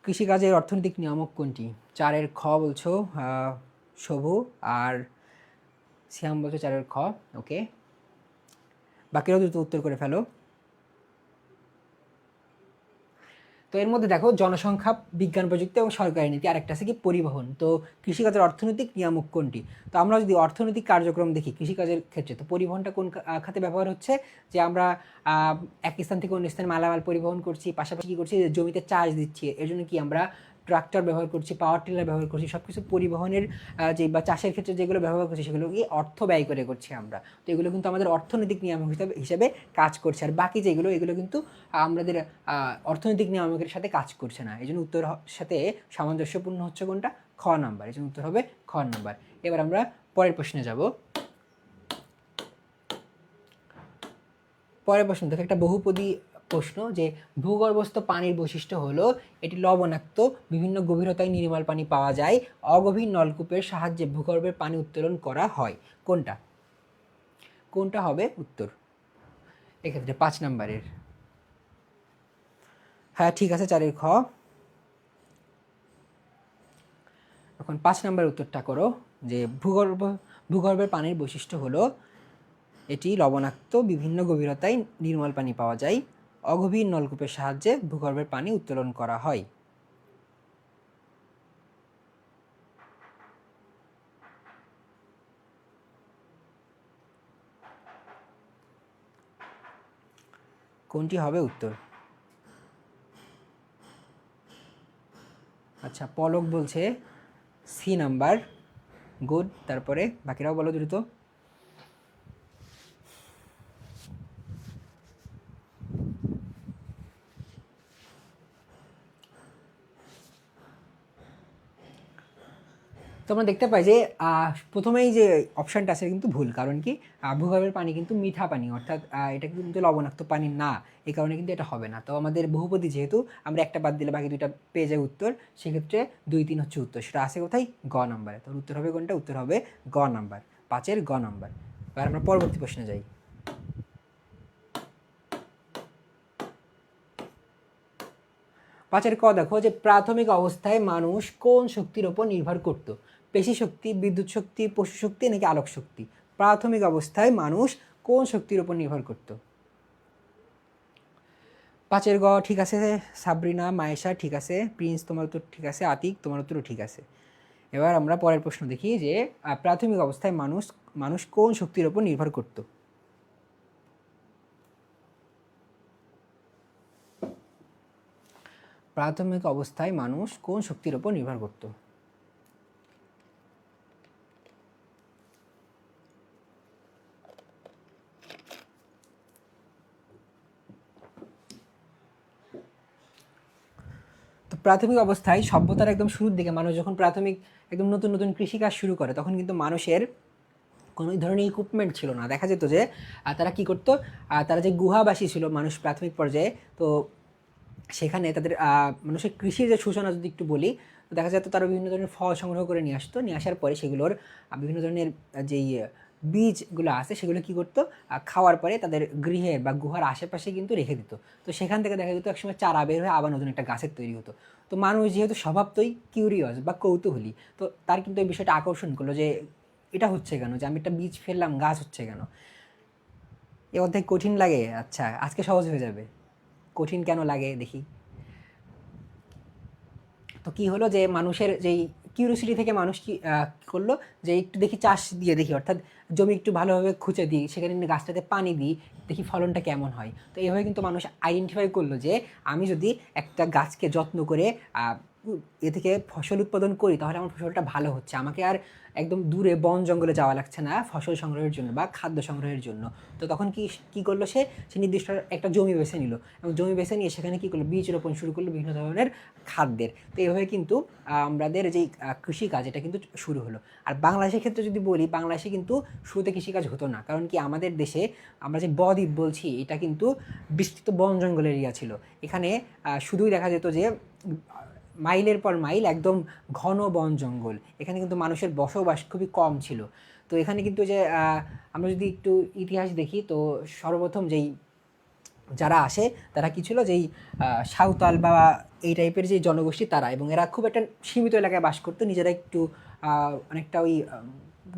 কৃষিকাজের অর্থনৈতিক নিয়ামক কোনটি? 4-এর খ বলছো শভু, আর শ্যাম বলছো 4-এর খ। ওকে, বাকিরাও দ্রুত উত্তর করে ফেলো। তো এর মধ্যে দেখো জনসংখ্যা, বিজ্ঞান প্রযুক্তি এবং সরকারি নীতি, আরেকটা আছে কি পরিবহন। তো কৃষিকাজের অর্থনৈতিক নিয়ামক কোনটি? তো আমরা যদি অর্থনৈতিক কার্যক্রম দেখি কৃষিকাজের ক্ষেত্রে, তো পরিবহনটা কোন খাতে ব্যবহার হচ্ছে? যে আমরা এক স্থান থেকে অন্য স্থানে মালামাল পরিবহন করছি, পাশাপাশি কী করছি, জমিতে চাষ দিচ্ছি, এর জন্য কি আমরা ট্রাক্টর ব্যবহার করছি, পাওয়ার টিলার ব্যবহার করছি, সব কিছু পরিবহনের যে বা চাষের ক্ষেত্রে যেগুলো ব্যবহার করছি সেগুলো কি অর্থ ব্যয় করে করছি আমরা। তো এগুলো কিন্তু আমাদের অর্থনৈতিক নিয়ামক হিসাবে কাজ করছে। আর বাকি যেগুলো এগুলো কিন্তু আমাদের অর্থনৈতিক নিয়ামকের সাথে কাজ করছে না। এই জন্য উত্তর সাথে সামঞ্জস্যপূর্ণ হচ্ছে কোনটা? খ নাম্বার। এই জন্য উত্তর হবে খ নাম্বার। এবার আমরা পরের প্রশ্নে যাব। পরের প্রশ্ন দেখো, একটা বহুপদী প্রশ্ন, যে ভূগর্ভস্থ পানির বৈশিষ্ট্য হলো এটি লবণাক্ত, বিভিন্ন গভীরতায় নির্মল পানি পাওয়া যায়, অগভীর নলকূপের সাহায্যে ভূগর্ভের পানি উত্তোলন করা হয়। কোনটা? কোনটা হবে উত্তর এক্ষেত্রে 5 নাম্বারের? হ্যাঁ ঠিক আছে, 4-এর খ। এখন 5 নাম্বার উত্তরটা করো, যে ভূগর্ভের পানির বৈশিষ্ট্য হলো এটি লবণাক্ত, বিভিন্ন গভীরতায় নির্মল পানি পাওয়া যায়, অগভীর নলকূপের সাহায্যে ভূগর্ভের পানি উত্তোলন করা হয়। কোনটি হবে উত্তর? আচ্ছা, পলক বলছে সি নাম্বার। গুড, তারপরে বাকিরাও বলো দ্রুত। তো আমরা দেখতে পাই যে প্রথমেই যে অপশানটা আছে কিন্তু ভুল। কারণ কি, ভূগর্ভের পানি কিন্তু মিঠা পানি, অর্থাৎ এটা কিন্তু লবণাক্ত পানি না, এই কারণে কিন্তু এটা হবে না। তো আমাদের বহুপদী যেহেতু, আমরা একটা বাদ দিলে বাকি দুইটা পেয়ে যায় উত্তর, সেক্ষেত্রে 2-3 হচ্ছে উত্তর। সেটা আছে কোথায়? গ নাম্বারে। তো উত্তর হবে কোনটা? উত্তর হবে গ নাম্বার, 5-এর গ নাম্বার। এবার আমরা পরবর্তী প্রশ্নে যাই। 5-এর ক দেখো, যে প্রাথমিক অবস্থায় মানুষ কোন শক্তির ওপর নির্ভর করত? পেশি শক্তি, বিদ্যুৎ শক্তি, পশু শক্তি, নাকি আলোক শক্তি? প্রাথমিক অবস্থায় মানুষ কোন শক্তির ওপর নির্ভর করত? 5-এর গ ঠিক আছে, সাবরিনা, মায়েশা ঠিক আছে, প্রিন্স তোমার উত্তর ঠিক আছে, আতিক তোমার উত্তরও ঠিক আছে। এবার আমরা পরের প্রশ্ন দেখি, যে প্রাথমিক অবস্থায় মানুষ কোন শক্তির ওপর নির্ভর করত? প্রাথমিক অবস্থায় মানুষ কোন শক্তির উপর নির্ভর করত? তো প্রাথমিক অবস্থায় সভ্যতার একদম শুরুর দিকে মানুষ যখন প্রাথমিক একদম নতুন নতুন কৃষিকাজ শুরু করে, তখন কিন্তু মানুষের কোনো ধরনের ইকুইপমেন্ট ছিল না। দেখা যেত যে তারা কি করতো, তারা যে গুহাবাসী ছিল মানুষ প্রাথমিক পর্যায়ে, তো সেখানে তাদের মানুষের কৃষির যে সূচনা যদি একটু বলি, তো দেখা যেত তারা বিভিন্ন ধরনের ফল সংগ্রহ করে নিয়ে আসতো, নিয়ে আসার পরে সেগুলোর বিভিন্ন ধরনের যেই বীজগুলো আছে সেগুলো কী করতো, খাওয়ার পরে তাদের গৃহের বা গুহার আশেপাশে কিন্তু রেখে দিত। তো সেখান থেকে দেখা যেত একসময় চারা বের হয়ে আবার নতুন একটা গাছের তৈরি হতো। তো মানুষ যেহেতু স্বভাবতই কিউরিয়াস বা কৌতূহলী, তো তার কিন্তু এই বিষয়টা আকর্ষণ করলো যে এটা হচ্ছে কেন, যে আমি একটা বীজ ফেললাম গাছ হচ্ছে কেন। এ অধ্যায় কঠিন লাগে? আচ্ছা, আজকে সহজ হয়ে যাবে। কঠিন কেন লাগে দেখি। তো কী হলো যে মানুষের যেই কিউরিওসিটি থেকে মানুষ কি করলো, যে একটু দেখি চাষ দিয়ে দেখি, অর্থাৎ জমি একটু ভালোভাবে খুঁচে দিই, সেখানে গাছটাতে পানি দিই, দেখি ফলনটা কেমন হয়। তো এইভাবে কিন্তু মানুষ আইডেন্টিফাই করলো যে আমি যদি একটা গাছকে যত্ন করে এ থেকে ফসল উৎপাদন করি, তাহলে আমার ফসলটা ভালো হচ্ছে, আমাকে আর একদম দূরে বন জঙ্গলে যাওয়া লাগছে না ফসল সংগ্রহের জন্য বা খাদ্য সংগ্রহের জন্য। তো তখন কী করলো, সে নির্দিষ্ট একটা জমি বেছে নিল, এবং জমি বেছে নিয়ে সেখানে কী করলো, বীজ রোপণ শুরু করলো বিভিন্ন ধরনের খাদ্যের। তো এইভাবে কিন্তু আমাদের যেই কৃষিকাজ এটা কিন্তু শুরু হলো। আর বাংলাদেশের ক্ষেত্রে যদি বলি, বাংলাদেশে কিন্তু শুরুতে কৃষিকাজ হতো না, কারণ কি আমাদের দেশে আমরা যে বদ্বীপ বলছি এটা কিন্তু বিস্তৃত বন জঙ্গল এরিয়া ছিল। এখানে শুধুই দেখা যেত যে মাইলের পর মাইল একদম ঘন বন জঙ্গল, এখানে কিন্তু মানুষের বসবাস খুবই কম ছিল। তো এখানে কিন্তু যে আমরা যদি একটু ইতিহাস দেখি, তো সর্বপ্রথম যেই যারা আসে তারা কী ছিল, যেই সাঁওতাল বা এই টাইপের যে জনগোষ্ঠী তারা, এবং এরা খুব একটা সীমিত এলাকায় বাস করতো, নিজেরা একটু অনেকটা ওই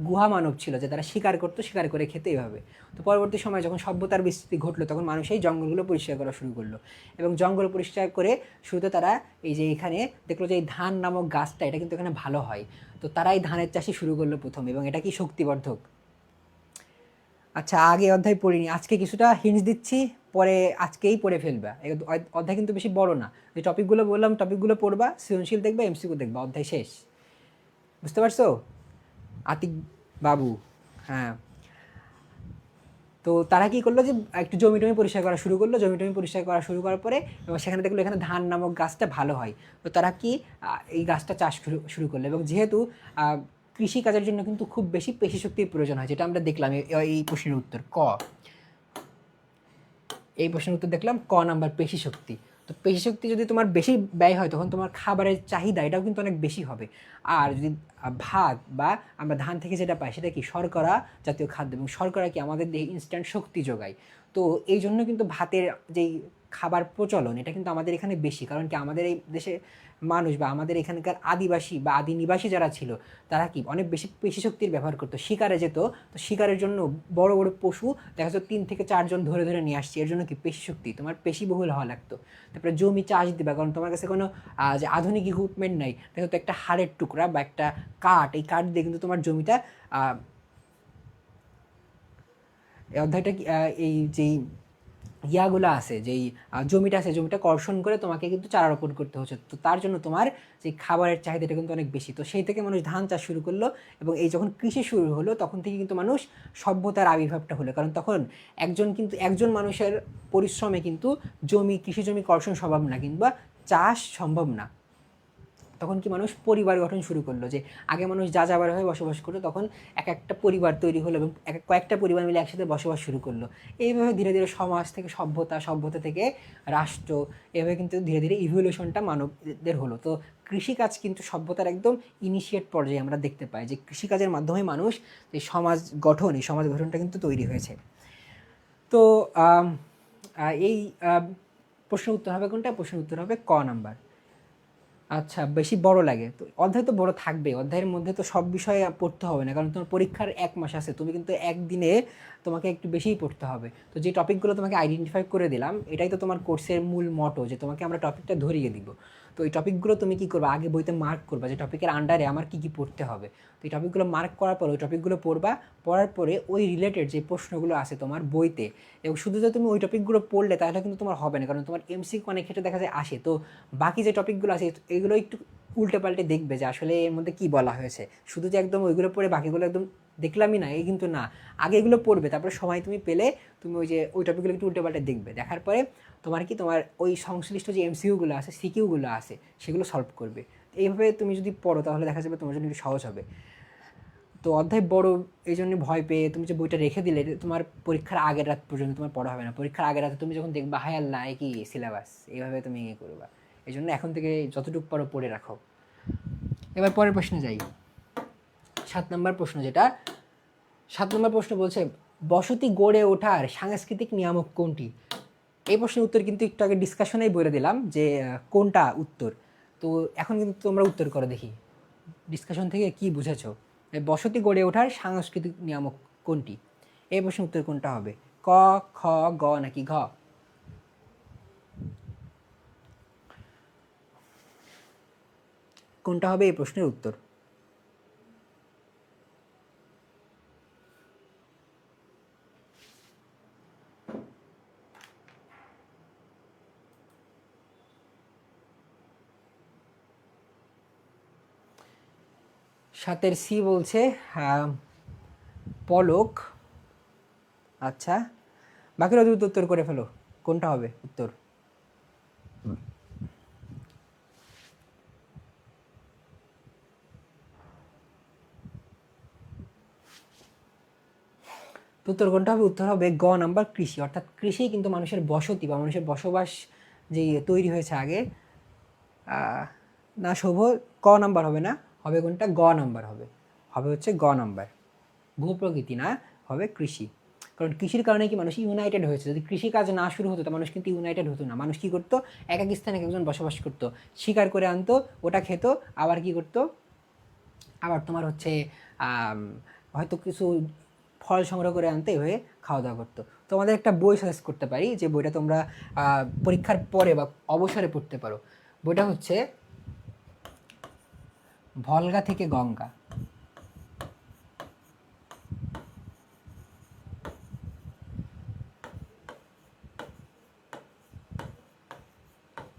গুহা মানব ছিল, যে তারা শিকার করতো, শিকার করে খেতে এইভাবে। তো পরবর্তী সময় যখন সভ্যতার বিস্তৃতি ঘটলো, তখন মানুষ এই জঙ্গলগুলো পরিষ্কার করা শুরু করলো, এবং জঙ্গল পরিষ্কার করে শুরুতে তারা এই যে এখানে দেখলো যে এই ধান নামক গাছটা এটা কিন্তু এখানে ভালো হয়, তো তারা এই ধানের চাষই শুরু করলো প্রথম, এবং এটা কি শক্তিবর্ধক। আচ্ছা, আগে অধ্যায় পড়িনি, আজকে কিছুটা হিন্টস দিচ্ছি, পরে আজকেই পড়ে ফেলবা। এই অধ্যায় কিন্তু বেশি বড় না, যে টপিকগুলো বললাম টপিকগুলো পড়বা, সৃজনশীল দেখবা, এমসিকিউ দেখবা, অধ্যায় শেষ। বুঝতে পারছো আতিক বাবু? হ্যাঁ। তো তারা কী করলো, যে একটু জমি টমি পরিষ্কার করা শুরু করলো, জমি টমি পরিষ্কার করা শুরু করার পরে এবং সেখানে দেখলো এখানে ধান নামক গাছটা ভালো হয়, তো তারা কি এই গাছটা চাষ শুরু করলো। এবং যেহেতু কৃষিকাজের জন্য কিন্তু খুব বেশি পেশি শক্তির প্রয়োজন হয়, যেটা আমরা দেখলাম এই প্রশ্নের উত্তর ক, এই প্রশ্নের উত্তর দেখলাম ক নাম্বার, পেশি শক্তি। তো পেশি শক্তি যদি তোমার বেশি ব্যয় হয়, তখন তোমার খাবারের চাহিদা এটাও কিন্তু অনেক বেশি হবে। আর যদি ভাত বা আমরা ধান থেকে যেটা পাই সেটা কি শর্করা জাতীয় খাদ্য, এবং শর্করা কি আমাদের দেহে ইনস্ট্যান্ট শক্তি যোগায়। তো এই জন্য কিন্তু ভাতের যেই খাবার প্রচলন এটা কিন্তু আমাদের এখানে বেশি, কারণ কি আমাদের এই দেশে মানুষ বা আমাদের এখানকার আদিবাসী বা আদি নিবাসী যারা ছিল, তারা কি অনেক বেশি পেশি শক্তির ব্যবহার করতো, শিকারে যেত। তো শিকারের জন্য বড় বড় পশু দেখা যাচ্ছে 3 থেকে 4 জন ধরে ধরে নিয়ে আসছে, এর জন্য কি পেশি শক্তি, তোমার পেশি বহুল হওয়া লাগতো। তারপরে জমি চাষ দিবা, কারণ তোমার কাছে কোনো যে আধুনিক ইকুইপমেন্ট নাই, দেখো তো একটা হাড়ের টুকরা বা একটা কাঠ, এই কাঠ দিয়ে কিন্তু তোমার জমিটা এই অধ্যায়টা এই যেই ইয়াগুলো আছে, যেই জমিটা আছে, জমিটা কর্ষণ করে তোমাকে কিন্তু চারা রোপণ করতে হচ্ছে, তো তার জন্য তোমার যে খাবারের চাহিদাটা কিন্তু অনেক বেশি। তো সেই থেকে মানুষ ধান চাষ শুরু করলো, এবং এই যখন কৃষি শুরু হলো তখন থেকে কিন্তু মানুষ সভ্যতার আবির্ভাবটা হলো, কারণ তখন একজন মানুষের পরিশ্রমে কিন্তু কৃষি জমি কর্ষণ সম্ভব না, কিংবা চাষ সম্ভব না। তখন কি মানুষ পরিবার গঠন শুরু করলো, যে আগে মানুষ যাযাবরভাবে বসবাস করতো, তখন এক একটা পরিবার তৈরি হলো, এবং কয়েকটা পরিবার মিলে একসাথে বসবাস শুরু করলো। এইভাবে ধীরে ধীরে সমাজ থেকে সভ্যতা, সভ্যতা থেকে রাষ্ট্র, এভাবে কিন্তু ধীরে ধীরে ইভলিউশনটা মানবদের হলো। তো কৃষিকাজ কিন্তু সভ্যতার একদম ইনিশিয়েট পর্যায়ে আমরা দেখতে পাই, যে কৃষিকাজের মাধ্যমে মানুষ এই সমাজ গঠনটা কিন্তু তৈরি হয়েছে। তো এই প্রশ্নের উত্তর হবে কোনটা? প্রশ্নের উত্তর হবে ক নাম্বার। আচ্ছা, বেশি বড় লাগে তো অধ্যায় তো বড় থাকবে, অধ্যায়ের মধ্যে তো সব বিষয়ে পড়তে হবে না, কারণ তোমার পরীক্ষার 1 মাস আছে, তুমি কিন্তু একদিনে তোমাকে একটু বেশিই পড়তে হবে। তো যে টপিকগুলো তোমাকে আইডেন্টিফাই করে দিলাম, এটাই তো তোমার কোর্সের মূল মটো, যে তোমাকে আমরা টপিকটা ধরিয়ে দিব। তো এই টপিকগুলো তুমি কী করবা, আগে বইতে মার্ক করবা যে টপিকের আন্ডারে আমার কী কী পড়তে হবে। তো এই টপিকগুলো মার্ক করার পর ওই টপিকগুলো পড়বা, পড়ার পরে ওই রিলেটেড যে প্রশ্নগুলো আছে তোমার বইতে, এবং শুধু যে তুমি ওই টপিকগুলো পড়লে তাহলে কিন্তু তোমার হবে না, কারণ তোমার এমসিকিউ অনেক ক্ষেত্রে দেখা যায় আসে। তো বাকি যে টপিকগুলো আছে এগুলো একটু উল্টে পাল্টে দেখবে যে আসলে এর মধ্যে কী বলা হয়েছে। শুধু যে একদম ওইগুলো পড়ে বাকিগুলো একদম দেখলামই না, এই কিন্তু না। আগে এগুলো পড়বে, তারপরে সময় তুমি পেলে তুমি ওই টপিকগুলো একটু উল্টে পাল্টে দেখবে, দেখার পরে তোমার ওই সংশ্লিষ্ট যে এমসিকিউগুলো আছে, সিকিউগুলো আছে, সেগুলো সলভ করবে। এইভাবে তুমি যদি পড়ো তাহলে দেখা যাবে তোমার জন্য একটু সহজ হবে। তো অধ্যায় বড় এই জন্য ভয় পেয়ে তুমি যে বইটা রেখে দিলে, তোমার পরীক্ষার আগের রাত পর্যন্ত তোমার পড়া হবে না। পরীক্ষার আগের রাতে তুমি যখন দেখবা হায় আল্লাহ কি সিলেবাস, এইভাবে তুমি করবা। এই জন্য এখন থেকে যতটুকু পারো পড়ে রাখো। এবার পরের প্রশ্নে যাই। 7 নম্বর প্রশ্ন, যেটা 7 নম্বর প্রশ্ন বলছে বসতি গড়ে ওঠার সাংস্কৃতিক নিয়ামক কোনটি। এই প্রশ্নের উত্তর কিন্তু একটু আগে ডিসকাশনেই বলে দিলাম যে কোনটা উত্তর। তো এখন কিন্তু তোমরা উত্তর করো দেখি ডিসকাশন থেকে কি বুঝেছো। বসতি গড়ে ওঠার সাংস্কৃতিক নিয়ামক কোনটি, এই প্রশ্নের উত্তর কোনটা হবে? ক, খ, গ নাকি ঘ? কোনটা হবে এই প্রশ্নের উত্তর? সাতের সি বলছে পলক। আচ্ছা, বাকিরা দ্রুত উত্তর করে ফেলো, কোনটা হবে উত্তর? উত্তর কোনটা হবে? উত্তর হবে গ নাম্বার, কৃষি। অর্থাৎ কৃষি কিন্তু মানুষের বসতি বা মানুষের বসবাস যে তৈরি হয়েছে আগে। না শুভ, ক নাম্বার হবে না, হবে কোনটা? গ নাম্বার হবে, হবে হচ্ছে গ নাম্বার। ভূপ্রকৃতি না, হবে কৃষি। কারণ কৃষির কারণে কি মানুষ ইউনাইটেড হয়েছে। যদি কৃষিকাজ না শুরু হতো তো মানুষ কিন্তু ইউনাইটেড হতো না। মানুষ কী করতো, এক এক স্থানে এক একজন বসবাস করতো, শিকার করে আনতো, ওটা খেত, আবার কি করতো, আবার তোমার হচ্ছে হয়তো কিছু ফল সংগ্রহ করে আনতে হয়ে খাওয়া দাওয়া করতো। তো আমাদের একটা বই সাজেস্ট করতে পারি, যে বইটা তোমরা পরীক্ষার পরে বা অবসরে পড়তে পারো। বইটা হচ্ছে ভলগা থেকে গঙ্গা।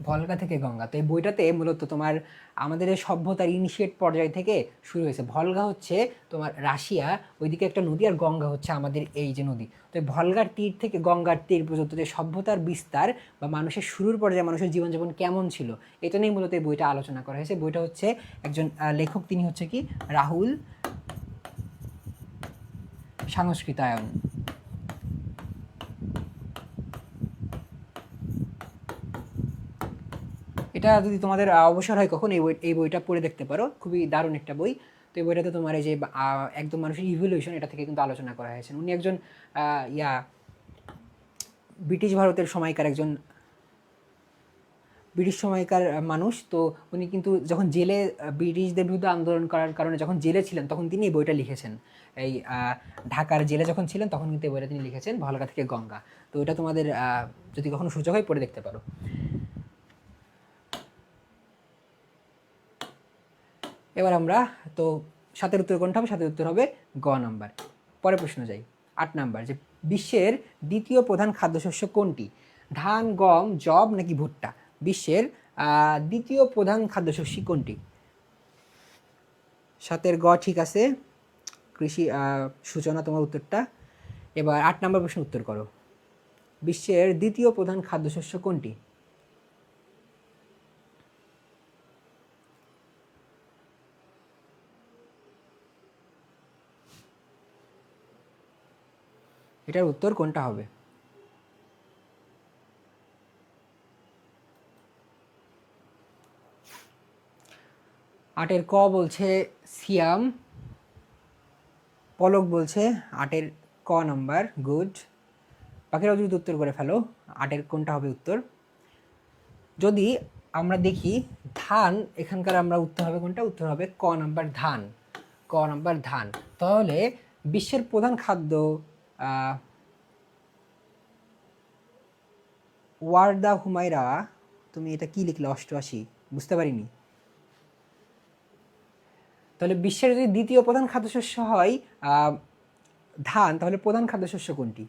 ভলগা থেকে গঙ্গা। তো এই বইটাতে মূলত তোমার আমাদের এই সভ্যতার ইনিশিয়েট পর্যায় থেকে শুরু হয়েছে। ভলগা হচ্ছে তোমার রাশিয়া, ওইদিকে একটা নদী, আর গঙ্গা হচ্ছে আমাদের এই যে নদী। তো এই ভলগার তীর থেকে গঙ্গার তীর পর্যন্ত যে সভ্যতার বিস্তার বা মানুষের শুরুর পর্যায়ে মানুষের জীবনযাপন কেমন ছিল, এটা নিয়ে মূলত এই বইটা আলোচনা করা হয়েছে। বইটা হচ্ছে একজন লেখক, তিনি হচ্ছে কি রাহুল সংস্কৃতায়ন। এটা যদি তোমাদের অবসর হয় কখন, এই বইটা পড়ে দেখতে পারো, খুবই দারুণ একটা বই। তো এই বইটাতে তোমার এই যে একদম মানুষের ইভলিউশন, এটা থেকে কিন্তু আলোচনা করা হয়েছে। উনি একজন ব্রিটিশ ভারতের সময়কার একজন ব্রিটিশ সময়কার মানুষ। তো উনি কিন্তু যখন জেলে ব্রিটিশদের বিরুদ্ধে আন্দোলন করার কারণে যখন জেলে ছিলেন, তখন তিনি এই বইটা লিখেছেন। এই ঢাকার জেলে যখন ছিলেন তখন কিন্তু এই বইটা তিনি লিখেছেন, ভলগা থেকে গঙ্গা। তো এটা তোমাদের যদি কখনো সুযোগ হয় পড়ে দেখতে পারো। এবার আমরা তো 7-এর উত্তর কোনটা হবে? 7-এর উত্তর হবে গ নাম্বার। পরের প্রশ্ন যাই, 8 নাম্বার, যে বিশ্বের দ্বিতীয় প্রধান খাদ্যশস্য কোনটি? ধান, গম, যব নাকি ভুট্টা? বিশ্বের দ্বিতীয় প্রধান খাদ্যশস্য কোনটি? 7-এর গ ঠিক আছে, কৃষি। সূচনা তোমার উত্তরটা। এবার 8 নাম্বার প্রশ্ন উত্তর করো। বিশ্বের দ্বিতীয় প্রধান খাদ্যশস্য কোনটি? এটার উত্তর কোনটা হবে? আটের ক বলছে সিয়াম, পলক বলছে 8-এর ক নাম্বার, গুড। বাকিরাও যদি উত্তর করে ফেলো, 8-এর কোনটা হবে উত্তর? যদি আমরা দেখি ধান, এখানকার আমরা উত্তর হবে কোনটা? উত্তর হবে ক নাম্বার, ধান। ক নাম্বার ধান। তাহলে বিশ্বের প্রধান খাদ্য, ওয়ার্দা হুমায়রা, তুমি এটা কি লিখলে? 88। বুঝতে পারিনি। তাহলে বিশ্বের যদি দ্বিতীয় প্রধান খাদ্যশস্য হয় ধান, তাহলে প্রধান খাদ্যশস্য কোনটি?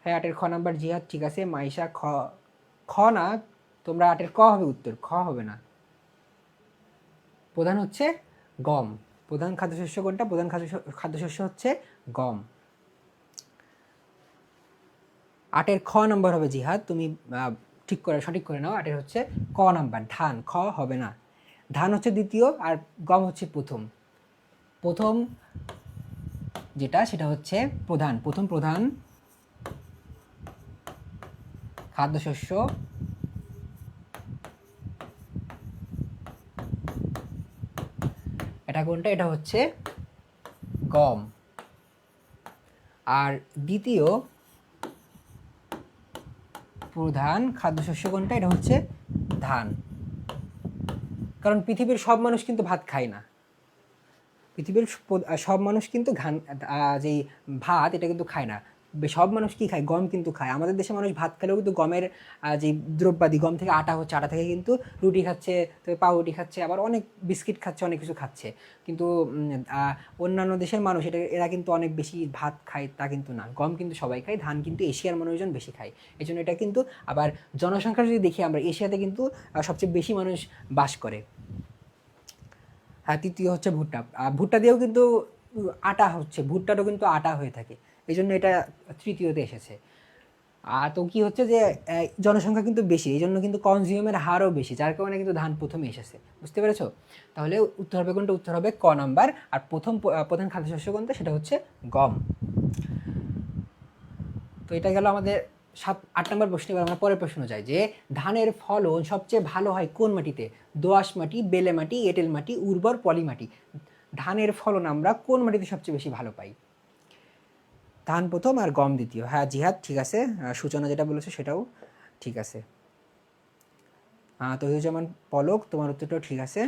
হ্যাঁ, 8-এর খ নাম্বার জিহাদ ঠিক আছে। মাইশা খ, খ না, তোমরা 8-এর ক হবে উত্তর, খ হবে না। প্রধান হচ্ছে গম। প্রধান খাদ্যশস্য কোনটা? প্রধান খাদ্যশস্য হচ্ছে গম। 8-এর খ নম্বর হবে জিহাদ, তুমি সঠিক করে নাও। 8-এর হচ্ছে ক নাম্বার ধান, খ হবে না। ধান হচ্ছে দ্বিতীয় আর গম হচ্ছে প্রথম। প্রথম যেটা সেটা হচ্ছে প্রধান খাদ্যশস্য এটা কোনটা? এটা হচ্ছে গম। আর দ্বিতীয় প্রধান খাদ্যশস্য কোনটা? এটা হচ্ছে ধান। কারণ পৃথিবীর সব মানুষ কিন্তু ভাত খায় না। পৃথিবীর সব মানুষ কিন্তু যেই ভাত এটা কিন্তু খায় না। সব মানুষ কি খায়? গম কিন্তু খায়। আমাদের দেশে মানুষ ভাত খেলেও কিন্তু গমের যে দ্রব্যাদি, গম থেকে আটা হচ্ছে, আটা থেকে কিন্তু রুটি খাচ্ছে, তো পাউরুটি খাচ্ছে, আবার অনেক বিস্কিট খাচ্ছে, অনেক কিছু খাচ্ছে। কিন্তু অন্যান্য দেশের মানুষ এরা কিন্তু অনেক বেশি ভাত খায় তা কিন্তু না। গম কিন্তু সবাই খায়, ধান কিন্তু এশিয়ার মানুষজন বেশি খায়। এই জন্য এটা কিন্তু আবার জনসংখ্যা যদি দেখি আমরা, এশিয়াতে কিন্তু সবচেয়ে বেশি মানুষ বাস করে। হ্যাঁ, তৃতীয় হচ্ছে ভুট্টা। ভুট্টা দিয়েও কিন্তু আটা হচ্ছে, ভুট্টাটাও কিন্তু আটা হয়ে থাকে, এই জন্য এটা তৃতীয়তে এসেছে। তো কি হচ্ছে যে জনসংখ্যা কিন্তু বেশি, এই জন্য কিন্তু কনজিউমের হারও বেশি, যার কারণে কিন্তু ধান প্রথমে এসেছে। বুঝতে পেরেছো? তাহলে উত্তর হবে কোনটা? উত্তর হবে ক নাম্বার। আর প্রধান খাদ্যশস্য কোনটা? সেটা হচ্ছে গম। তো এটা গেল আমাদের 7-8 নম্বর প্রশ্ন। এবার আমরা পরের প্রশ্ন যাই যে ধানের ফলন সবচেয়ে ভালো হয় কোন মাটিতে? দোআঁশ মাটি, বেলে মাটি, এঁটেল মাটি, উর্বর পলি মাটি। ধানের ফলন আমরা কোন মাটিতে সবচেয়ে বেশি ভালো পাই? ধান প্রথম আর গম দ্বিতীয়। হ্যাঁ জিহাদ ঠিক আছে, সূচনা যেটা বলেছে সেটাও ঠিক আছে। তহিদুজ্জামান পলক, তোমার উত্তরটাও ঠিক আছে,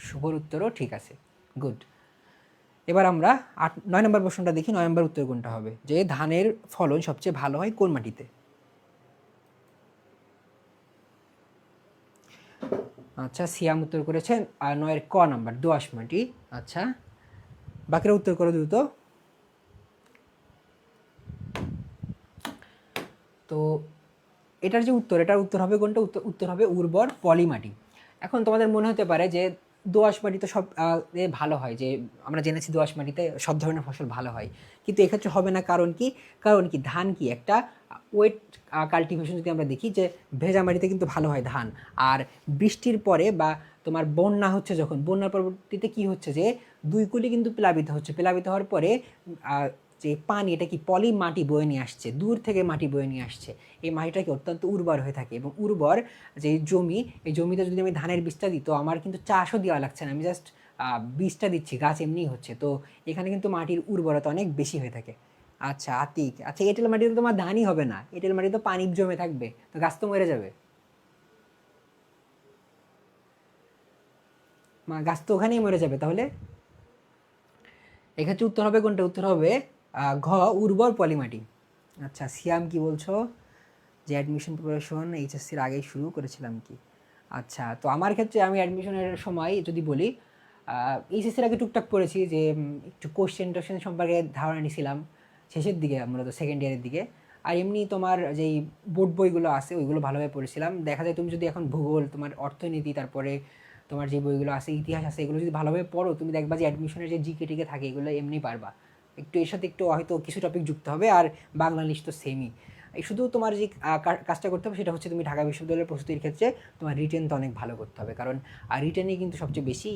শুভর উত্তরও ঠিক আছে, গুড। এবার আমরা 9 নম্বর প্রশ্নটা দেখি। 9 নম্বর উত্তর কোনটা হবে? যে ধানের ফলন সবচেয়ে ভালো হয় কোন মাটিতে? আচ্ছা, সিয়াম উত্তর করেছেন। আর 9-এর ক নাম্বার দোআঁশ মাটি। আচ্ছা, বাকিরা উত্তর করো দ্রুত। তো এটার যে এটার উত্তর হবে কোনটা? উত্তর হবে উর্বর পলি মাটি। এখন তোমাদের মনে হতে পারে যে দোআঁশ মাটি তো সব ভালো হয়, যে আমরা জেনেছি দোআঁশ মাটিতে সব ধরনের ফসল ভালো হয়, কিন্তু এক্ষেত্রে হবে না। কারণ কি ধান কি একটা ওয়েট কাল্টিভেশন। যদি আমরা দেখি যে ভেজা মাটিতে কিন্তু ভালো হয় ধান, আর বৃষ্টির পরে বা তোমার বন্যা হচ্ছে, যখন বন্যার পরবর্তীতে কি হচ্ছে যে দুই কুলি কিন্তু প্লাবিত হচ্ছে, প্লাবিত হওয়ার পরে যে পানি, এটা কি পলি মাটি বয়ে নিয়ে আসছে, দূর থেকে মাটি বয়ে নিয়ে আসছে। এই মাটিটা কি অত্যন্ত উর্বর হয়ে থাকে, এবং উর্বর যে জমি, এই জমিতে যদি আমি ধানের বীজটা দিই, তো আমার কিন্তু চাষও দেওয়া লাগছে না, আমি জাস্ট বীজটা দিচ্ছি, গাছ এমনিই হচ্ছে। তো এখানে কিন্তু মাটির উর্বরতা অনেক বেশি হয়ে থাকে। আচ্ছা আতিক, আচ্ছা এঁটেল মাটিতে তোমার ধানই হবে না, এঁটেল মাটি তো পানি জমে থাকবে, তো গাছ তো মরে যাবে, গাছ তো ওখানেই মরে যাবে। তাহলে এক্ষেত্রে উত্তর হবে কোনটা? উত্তর হবে ঘ, উর্বর পলিমাটি। আচ্ছা, সিয়াম কি বলছো? যে অ্যাডমিশন প্রিপারেশন এইচএসসির আগেই শুরু করেছিলাম কি? আচ্ছা, তো আমার ক্ষেত্রে আমি অ্যাডমিশনের সময় যদি বলি, এইচএসসির আগে টুকটাক পড়েছি, যে একটু কোশ্চেন সম্পর্কে ধারণা নিয়েছিলাম শেষের দিকে, মূলত সেকেন্ড ইয়ারের দিকে। আর এমনি তোমার যেই বোর্ড বইগুলো আছে ওইগুলো ভালোভাবে পড়েছিলাম। দেখা যায় তুমি যদি এখন ভূগোল, তোমার অর্থনীতি, তারপরে তোমার যে বইগুলো আছে, ইতিহাস আছে, এগুলো যদি ভালোভাবে পড়ো, তুমি দেখবা যে অ্যাডমিশনের যে জিকে টিকে থাকে এগুলো এমনি পারবা। একটু এর সাথে একটু হয়তো কিছু টপিক যুক্ত হবে, আর বাংলা লিস্ট তো সেমই। এই শুধু তোমার যে কাজটা করতে হবে সেটা হচ্ছে তুমি ঢাকা বিশ্ববিদ্যালয়ের প্রস্তুতির ক্ষেত্রে তোমার রিটেন তো অনেক ভালো করতে হবে, কারণ রিটেনেই কিন্তু সবচেয়ে বেশি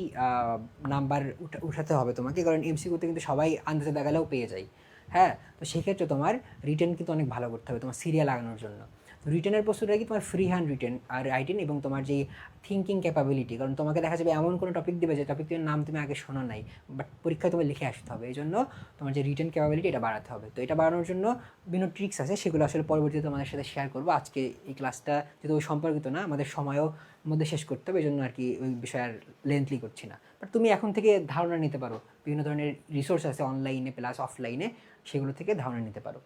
নাম্বার উঠাতে হবে তোমাকে, কারণ এমসিকিউতে কিন্তু সবাই আন্দাজে দেখালেও পেয়ে যায়। হ্যাঁ, তো সেক্ষেত্রে তোমার রিটেন কিন্তু অনেক ভালো করতে হবে তোমার সিরিয়াল লাগানোর জন্য। তো রিটেনের প্রস্তুতিটা কি তোমার ফ্রি হ্যান্ড রিটেন আর রাইটিং, এবং তোমার যেই থিঙ্কিং ক্যাপাবিলিটি, কারণ তোমাকে দেখা যাবে এমন কোনো টপিক দেবে যে টপিকটির নাম তুমি আগে শোনো নাই, বাট পরীক্ষায় তোমার লিখে আসতে হবে। এই জন্য তোমার যে রিটেন ক্যাপাবিলিটি এটা বাড়াতে হবে। তো এটা বাড়ানোর জন্য বিভিন্ন ট্রিক্স আছে, সেগুলো আসলে পরবর্তীতে তোমাদের সাথে শেয়ার করবো। আজকে এই ক্লাসটা যেহেতু ওই সম্পর্কিত না, আমাদের সময়ও মধ্যে শেষ করতে হবে, এই জন্য আর কি ওই বিষয়ে আর লেন্থলি করছি না। বাট তুমি এখন থেকে ধারণা নিতে পারো, বিভিন্ন ধরনের রিসোর্স আছে অনলাইনে প্লাস অফলাইনে, সেগুলো থেকে ধারণা নিতে পারো।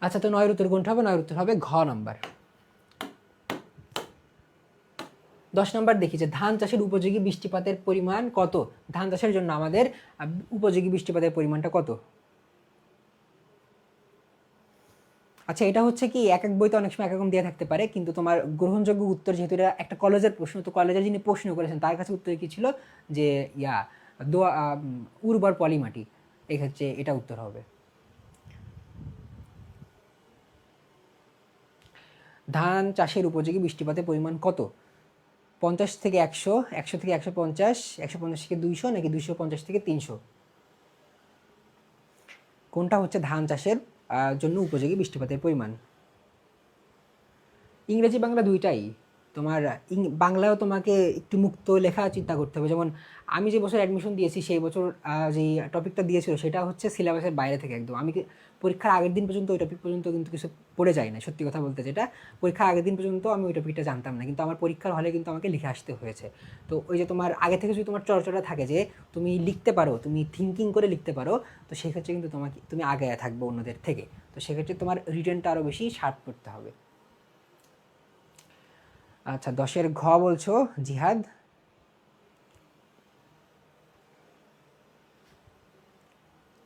আচ্ছা, তো 9-এর উত্তর কোনটা হবে? 9-এর উত্তর হবে ঘ নাম্বার। 10 নম্বর দেখি যে ধান চাষের উপযোগী বৃষ্টিপাতের পরিমাণ কত। ধান চাষের জন্য আমাদের উপযোগী বৃষ্টিপাতের পরিমাণটা কত? আচ্ছা, এটা হচ্ছে কি এক এক বইতে অনেক সময় এক রকম দেওয়া থাকতে পারে, কিন্তু তোমার গ্রহণযোগ্য উত্তর, যেহেতু এটা একটা কলেজের প্রশ্ন, তো কলেজের যিনি প্রশ্ন করেছেন তার কাছে উত্তর কী ছিল যে দোয়া উর্বর পলিমাটি, এক্ষেত্রে এটা উত্তর হবে। ধান চাষের উপযোগী বৃষ্টিপাতের পরিমাণ কত? 50 থেকে 100, 100 থেকে 150, 150 থেকে 200, নাকি 250 থেকে 300? কোনটা হচ্ছে ধান চাষের জন্য উপযোগী বৃষ্টিপাতের পরিমাণ? ইংরেজি বাংলা দুইটাই। তোমার বাংলাও তোমাকে একটু মুক্ত লেখা চিন্তা করতে হবে। যেমন আমি যে বছর অ্যাডমিশন দিয়েছি সেই বছর যেই টপিকটা দিয়েছিল সেটা হচ্ছে সিলেবাসের বাইরে থেকে একদম। আমি পরীক্ষার আগের দিন পর্যন্ত ওই টপিক পর্যন্ত কিন্তু কিছু পড়ে যাই না, সত্যি কথা বলতে। যেটা পরীক্ষার আগের দিন পর্যন্ত আমি ওই টপিকটা জানতাম না, কিন্তু আমার পরীক্ষার হলে কিন্তু আমাকে লিখে আসতে হয়েছে। তো ওই যে তোমার আগে থেকে যদি তোমার চর্চাটা থাকে যে তুমি লিখতে পারো, তুমি থিঙ্কিং করে লিখতে পারো, তো সেক্ষেত্রে কিন্তু তুমি আগে থাকবে অন্যদের থেকে। তো সেক্ষেত্রে তোমার রিটেনটা আরও বেশি শার্প করতে হবে। আচ্ছা, 10-এর ঘ বলছো জিহাদ।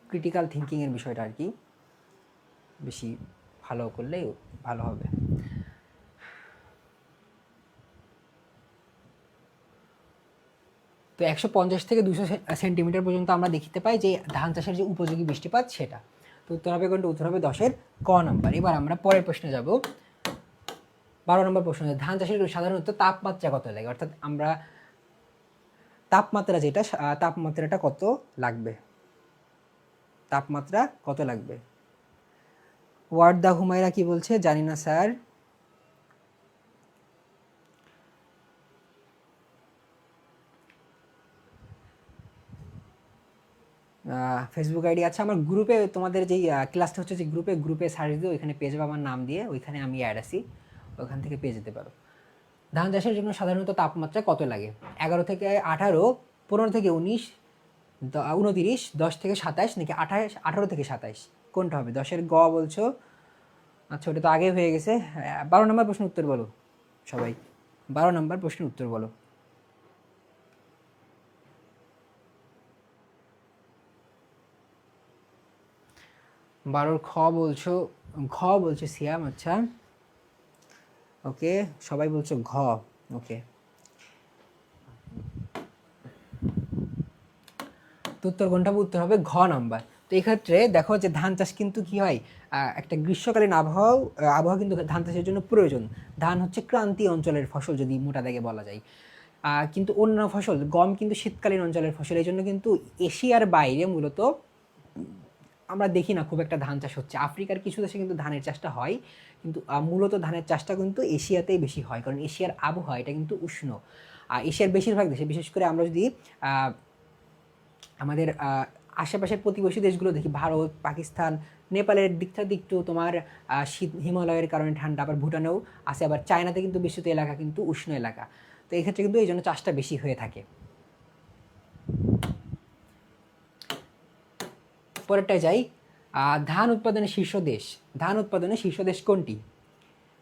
ক্রিটিক্যাল থিঙ্কিংয়ের বিষয়টা আর কি বেশি ভালো করলেই ভালো হবে। তো 150 থেকে 200 সেন্টিমিটার পর্যন্ত আমরা দেখতে পাই যে ধান চাষের যে উপযোগী বৃষ্টিপাত সেটা। তো উত্তর হবে কোনটা? উত্তর হবে 10-এর ক নাম্বার। এবার আমরা পরের প্রশ্নে যাব। 12 নম্বর প্রশ্ন, ধান চাষের সাধারণত তাপমাত্রা কত লাগে, অর্থাৎ আমরা তাপমাত্রা যেটা, তাপমাত্রাটা কত লাগবে? তাপমাত্রা কত লাগবে? ওয়ার্দা হুমায়রা কি বলছে? জানি না স্যার। ফেসবুক আইডি আছে আমার গ্রুপে, তোমাদের যেই ক্লাসটা হচ্ছে যে গ্রুপে সার্চ দিও, ওইখানে পেয়ে যাবে আমার নাম দিয়ে, ওইখানে আমি অ্যাড আছি, ওইখান থেকে পেয়ে যেতে পারো। ধান চাষের জন্য সাধারণত তাপমাত্রা কত লাগে? 11 থেকে 18, 15 থেকে 19, 29, 10 থেকে 27, নাকি 18 থেকে 27? কোনটা হবে? 10-এর গ বলছো। আচ্ছা, ওটা তো আগে হয়ে গেছে। 12 নম্বর প্রশ্ন উত্তর বলো সবাই। 12 নম্বর প্রশ্নের উত্তর বলো। 12-র খ বলছো, ঘ বলছে সিয়াম। আচ্ছা, ওকে, সবাই বলছো ঘ। ওকে, তো উত্তর কোনটা? উত্তর হবে ঘ নাম্বার। তো এক্ষেত্রে দেখো যে ধান চাষ কিন্তু কি হয়, একটা গ্রীষ্মকালীন আবহাওয়া কিন্তু ধান চাষের জন্য প্রয়োজন। ধান হচ্ছে ক্রান্তীয় অঞ্চলের ফসল যদি মোটা দাগে বলা যায়। কিন্তু অন্য ফসল গম কিন্তু শীতকালীন অঞ্চলের ফসল, এই জন্য কিন্তু এশিয়ার বাইরে মূলত আমরা দেখি না খুব একটা ধান চাষ হচ্ছে। আফ্রিকার কিছু দেশে কিন্তু ধানের চাষটা হয়, কিন্তু মূলত ধানের চাষটা কিন্তু এশিয়াতেই বেশি হয়, কারণ এশিয়ার আবহাওয়া এটা কিন্তু উষ্ণ। এশিয়ার বেশিরভাগ দেশে, বিশেষ করে আমরা যদি আমাদের আশেপাশের প্রতিবেশী দেশগুলো দেখি, ভারত, পাকিস্তান, নেপালের দিকটা একটু তোমার শীত, হিমালয়ের কারণে ঠান্ডা, আবার ভুটানেও আছে, আবার চায়নাতে কিন্তু বিস্তৃত এলাকা কিন্তু উষ্ণ এলাকা। তো এই ক্ষেত্রে কিন্তু এই জন্য চাষটা বেশি হয়ে থাকে। পরেরটায় যাই। ধান উৎপাদনে শীর্ষ দেশ, ধান উৎপাদনে শীর্ষ দেশ কোনটি?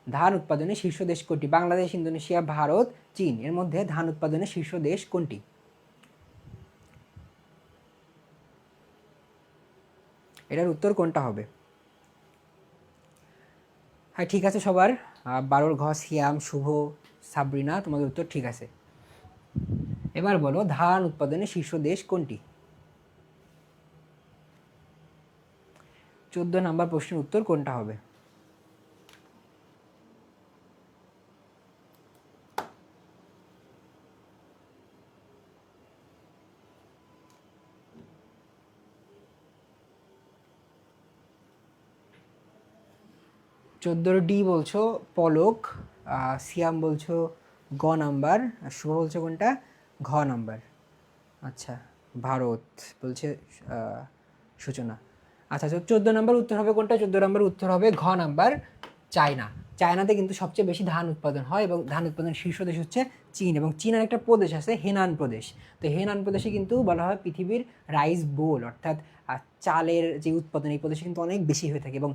ধান উৎপাদনে শীর্ষ দেশ কোনটি? বাংলাদেশ, ইন্দোনেশিয়া, ভারত, চীন, এর মধ্যে ধান উৎপাদনে শীর্ষ দেশ কোনটি? এটার উত্তর কোনটা হবে? হ্যাঁ, ঠিক আছে সবার। 12-র ঘ সিয়াম, শুভ, সাবরিনা, তোমাদের উত্তর ঠিক আছে। এবার বলো ধান উৎপাদনে শীর্ষ দেশ কোনটি? 14 নম্বর প্রশ্নের উত্তর কোনটা হবে? চোদ্দোর ডি বলছো পলক, সিয়াম বলছো গ নাম্বার, আর শুভ বলছো কোনটা? ঘ নাম্বার। আচ্ছা, ভারত বলছে সূচনা। আচ্ছা, 14 নম্বর উত্তর হবে কোনটা? 14 নম্বর উত্তর হবে ঘ নাম্বার, চায়না। চায়নাতে কিন্তু সবচেয়ে বেশি ধান উৎপাদন হয়, এবং ধান উৎপাদনের শীর্ষ দেশ হচ্ছে চীন, এবং চীনের একটা প্রদেশ আছে হেনান প্রদেশ। তো হেনান প্রদেশে কিন্তু বলা হয় পৃথিবীর রাইস বোল, অর্থাৎ চালের যে উৎপাদন এই প্রদেশে কিন্তু অনেক বেশি হয়ে থাকে। এবং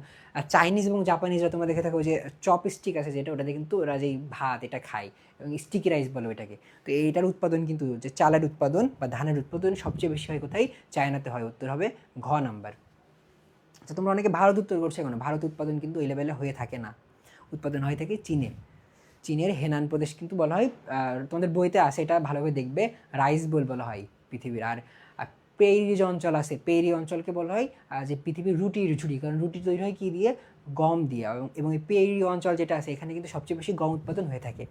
চাইনিজ এবং জাপানিজরা তোমরা দেখে থাকো যে চপ স্টিক আছে যেটা, ওটাতে কিন্তু ওরা যেই ভাত এটা খায় এবং স্টিকি রাইস বলে ওইটাকে। তো এইটার উৎপাদন কিন্তু যে চালের উৎপাদন বা ধানের উৎপাদন সবচেয়ে বেশি হয় কোথায়? চায়নাতে হয়। উত্তর হবে ঘ নাম্বার। আচ্ছা, তোমরা অনেকে ভারত উত্তর করছে কেন? ভারত উৎপাদন কিন্তু এই লেভেলে হয়ে থাকে না, উৎপাদন হয়ে থাকে চীনে। চীনের হেনান প্রদেশ কিন্তু বলা হয়, তোমাদের বইতে আছে এটা ভালোভাবে দেখবে, রাইস বোল বলা হয় পৃথিবীর। আর পেরি যে অঞ্চল আছে, পেরি অঞ্চলকে বলা হয় যে পৃথিবীর রুটির ঝুড়ি, কারণ রুটি তৈরি হয় কী দিয়ে? গম দিয়ে। এবং এই পেরি অঞ্চল যেটা আছে এখানে কিন্তু সবচেয়ে বেশি গম উৎপাদন হয়ে থাকে।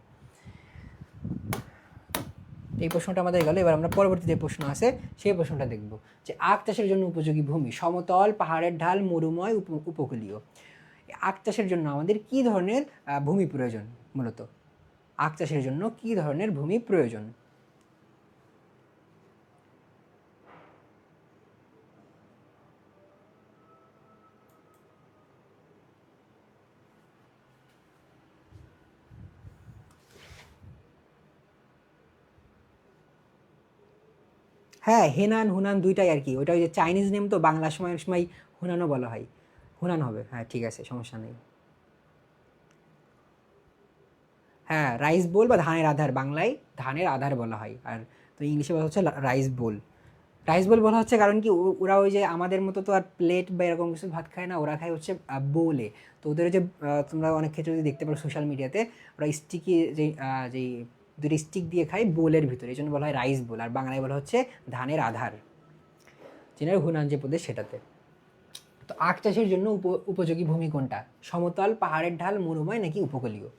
এই প্রশ্নটা আমাদের গেল। এবার আমরা পরবর্তী যে প্রশ্ন আছে সেই প্রশ্নটা দেখব, যে আখ চাষের জন্য উপযোগী ভূমি সমতল, পাহাড়ের ঢাল, মরুময়, উপকূলীয়। আখ চাষের জন্য আমাদের কী ধরনের ভূমি প্রয়োজন? মূলত আখ চাষের জন্য কী ধরনের ভূমি প্রয়োজন? হ্যাঁ, হেনান হুনান দুইটাই আর কি। ওইটা ওই যে চাইনিজ নেম, তো বাংলা সময় সময় হুনানও বলা হয়। হুনান হবে, হ্যাঁ ঠিক আছে, সমস্যা নেই। হ্যাঁ, রাইস বোল বা ধানের আধার, বাংলায় ধানের আধার বলা হয়। আর তো ইংলিশে বলা হচ্ছে রাইস বোল। রাইস বোল বলা হচ্ছে কারণ কি, ওরা ওই যে আমাদের মতো তো আর প্লেট বা এরকম কিছু ভাত খায় না, ওরা খায় হচ্ছে বোলে। তো ওদের যে তোমরা অনেক ক্ষেত্রে যদি দেখতে পারো সোশ্যাল মিডিয়াতে, ওরা স্টিকি যেই দুটি স্টিক দিয়ে খায় বোলের ভিতরে, এই জন্য বলা হয় রাইস বোল। আর বাংলায় বলা হচ্ছে ধানের আধার, চীনের হুনান যে প্রদেশ সেটাতে। তো আখ চাষের জন্য উপযোগী ভূমি কোনটা? সমতল, পাহাড়ের ঢাল, মরুময় নাকি উপকূলীয়?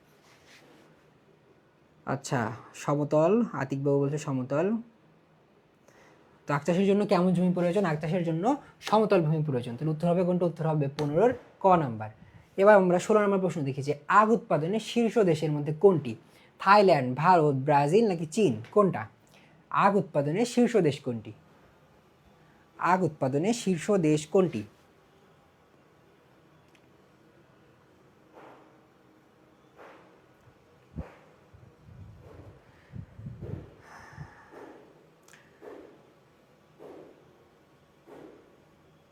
আচ্ছা, সমতল, আতিকবাবু বলছে সমতল। তো আখ চাষের জন্য কেমন জমি প্রয়োজন? আখ চাষের জন্য সমতল ভূমি প্রয়োজন। তাহলে উত্তর হবে কোনটা? উত্তর হবে 15-র ক নাম্বার। এবার আমরা 16 নম্বর প্রশ্ন দেখি, যে আখ উৎপাদনে শীর্ষ দেশের মধ্যে কোনটি? থাইল্যান্ড, ভারত, ব্রাজিল নাকি চীন? কোনটা? আখ উৎপাদনে শীর্ষ দেশ কোনটি? আখ উৎপাদনে শীর্ষ দেশ কোনটি?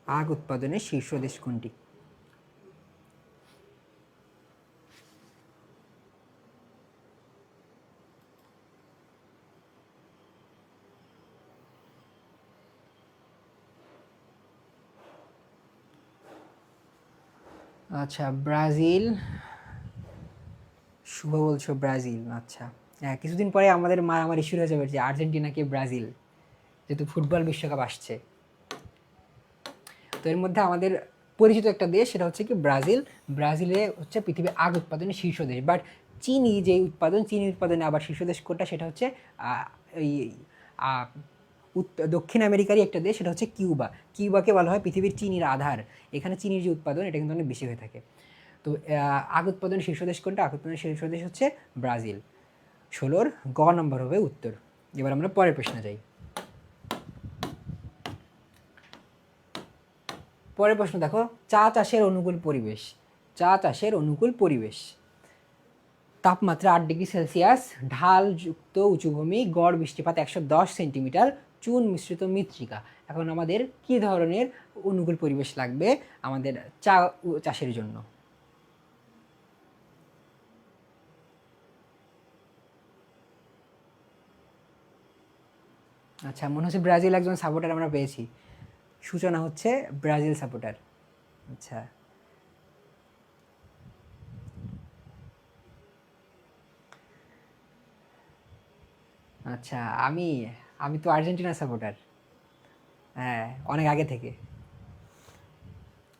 আখ উৎপাদনে শীর্ষ দেশ কোনটি? আচ্ছা, ব্রাজিল। শুভ বলছো ব্রাজিল। আচ্ছা, হ্যাঁ, কিছুদিন পরে আমাদের মারামারি শুরু হয়ে যাবে যে আর্জেন্টিনাকে ব্রাজিল, যেহেতু ফুটবল বিশ্বকাপ আসছে। তো এর মধ্যে আমাদের পরিচিত একটা দেশ, সেটা হচ্ছে কি ব্রাজিল। ব্রাজিলে হচ্ছে পৃথিবীর আখ উৎপাদনের শীর্ষ দেশ। বাট চিনি যে উৎপাদন, চিনি উৎপাদনে আবার শীর্ষ দেশ কোনটা? সেটা হচ্ছে এই দক্ষিণ আমেরিকারই একটা দেশ, সেটা হচ্ছে কিউবা। কিউবাকে বলা হয় পৃথিবীর চিনির আধার। এখানে চিনির যে উৎপাদন এটা কিন্তু অনেক বেশি হয়ে থাকে। তো আখ উৎপাদনের শীর্ষ দেশ কোনটা? আখ উৎপাদনের শীর্ষ দেশ হচ্ছে ব্রাজিল। 16-র গ নম্বর হবে উত্তর। এবার আমরা পরের প্রশ্নে যাই। পরের প্রশ্ন দেখো, চা চাষের অনুকূল পরিবেশ। চা চাষের অনুকূল পরিবেশ: তাপমাত্রা 8 ডিগ্রি সেলসিয়াস, ঢালযুক্ত উঁচুভূমি, গড় বৃষ্টিপাত 110 সেন্টিমিটার, চুন মিশ্রিত মৃত্তিকা। এখন আমাদের কি ধরনের অনুকূল পরিবেশ লাগবে আমাদের চা চাষের জন্য? আচ্ছা, মনে হচ্ছে ব্রাজিল একজন সাপোর্টার আমরা পেয়েছি। সূচনা হচ্ছে ব্রাজিল সাপোর্টার। আচ্ছা আচ্ছা, আমি আমি তো আর্জেন্টিনা সাপোর্টার। হ্যাঁ, অনেক আগে থেকে।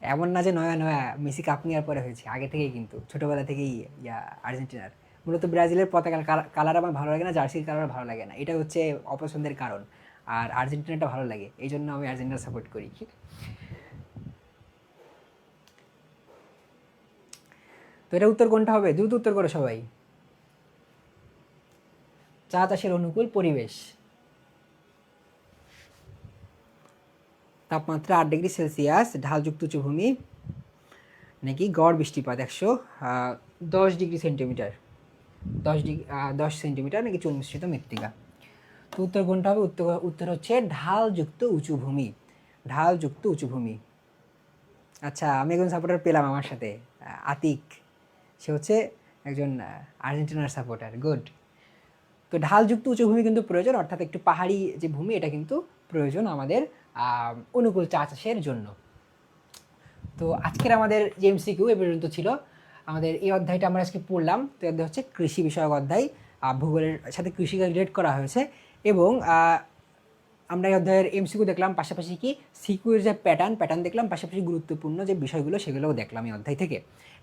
এমন না যে নয়া নয়া মেসি কাপ নেওয়ার পরে হয়েছে, আগে থেকেই কিন্তু ছোটোবেলা থেকেই আর্জেন্টিনার। মূলত ব্রাজিলের পতাকার কালার আমার ভালো লাগে না, জার্সির কালার ভালো লাগে না, এটা হচ্ছে অপছন্দের কারণ। আর আর্জেন্টিনাটা ভালো লাগে, এই জন্য আমি আর্জেন্টিনা সাপোর্ট করি। তো এটা উত্তর কোনটা হবে? দ্রুত উত্তর করো সবাই। চা চাষের অনুকূল পরিবেশ: তাপমাত্রা 8 ডিগ্রি সেলসিয়াস, ঢালযুক্ত উঁচুভূমি, নাকি গড় বৃষ্টিপাত 10 ডিগ্রি সেন্টিমিটার, 10 সেন্টিমিটার, নাকি চুন মিশ্রিত মৃত্তিকা? তো উত্তর কোনটা হবে? উত্তর হচ্ছে ঢালযুক্ত উঁচু ভূমি। ঢালযুক্ত উঁচুভূমি। আচ্ছা, আমি একজন সাপোর্টার পেলাম আমার সাথে, আতিক। সে হচ্ছে একজন আর্জেন্টিনার সাপোর্টার। গুড। তো ঢালযুক্ত উঁচুভূমি কিন্তু প্রয়োজন, অর্থাৎ একটু পাহাড়ি যে ভূমি এটা কিন্তু প্রয়োজন আমাদের অনুকূল চা চাষের জন্য। তো আজকের আমাদের যে এমসিকিউ এ পর্যন্ত ছিল। আমাদের এই অধ্যায়টা আমরা আজকে পড়লাম। তো অধ্যায় হচ্ছে কৃষি বিষয়ক অধ্যায়, ভূগোলের সাথে কৃষিকে রিলেট করা হয়েছে। এবং আমরা এই অধ্যায়ের এমসিকিউ দেখলাম, পাশাপাশি কি সিকিউর যে প্যাটার্ন দেখলাম, পাশাপাশি গুরুত্বপূর্ণ যে বিষয়গুলো সেগুলোও দেখলাম এই অধ্যায় থেকে।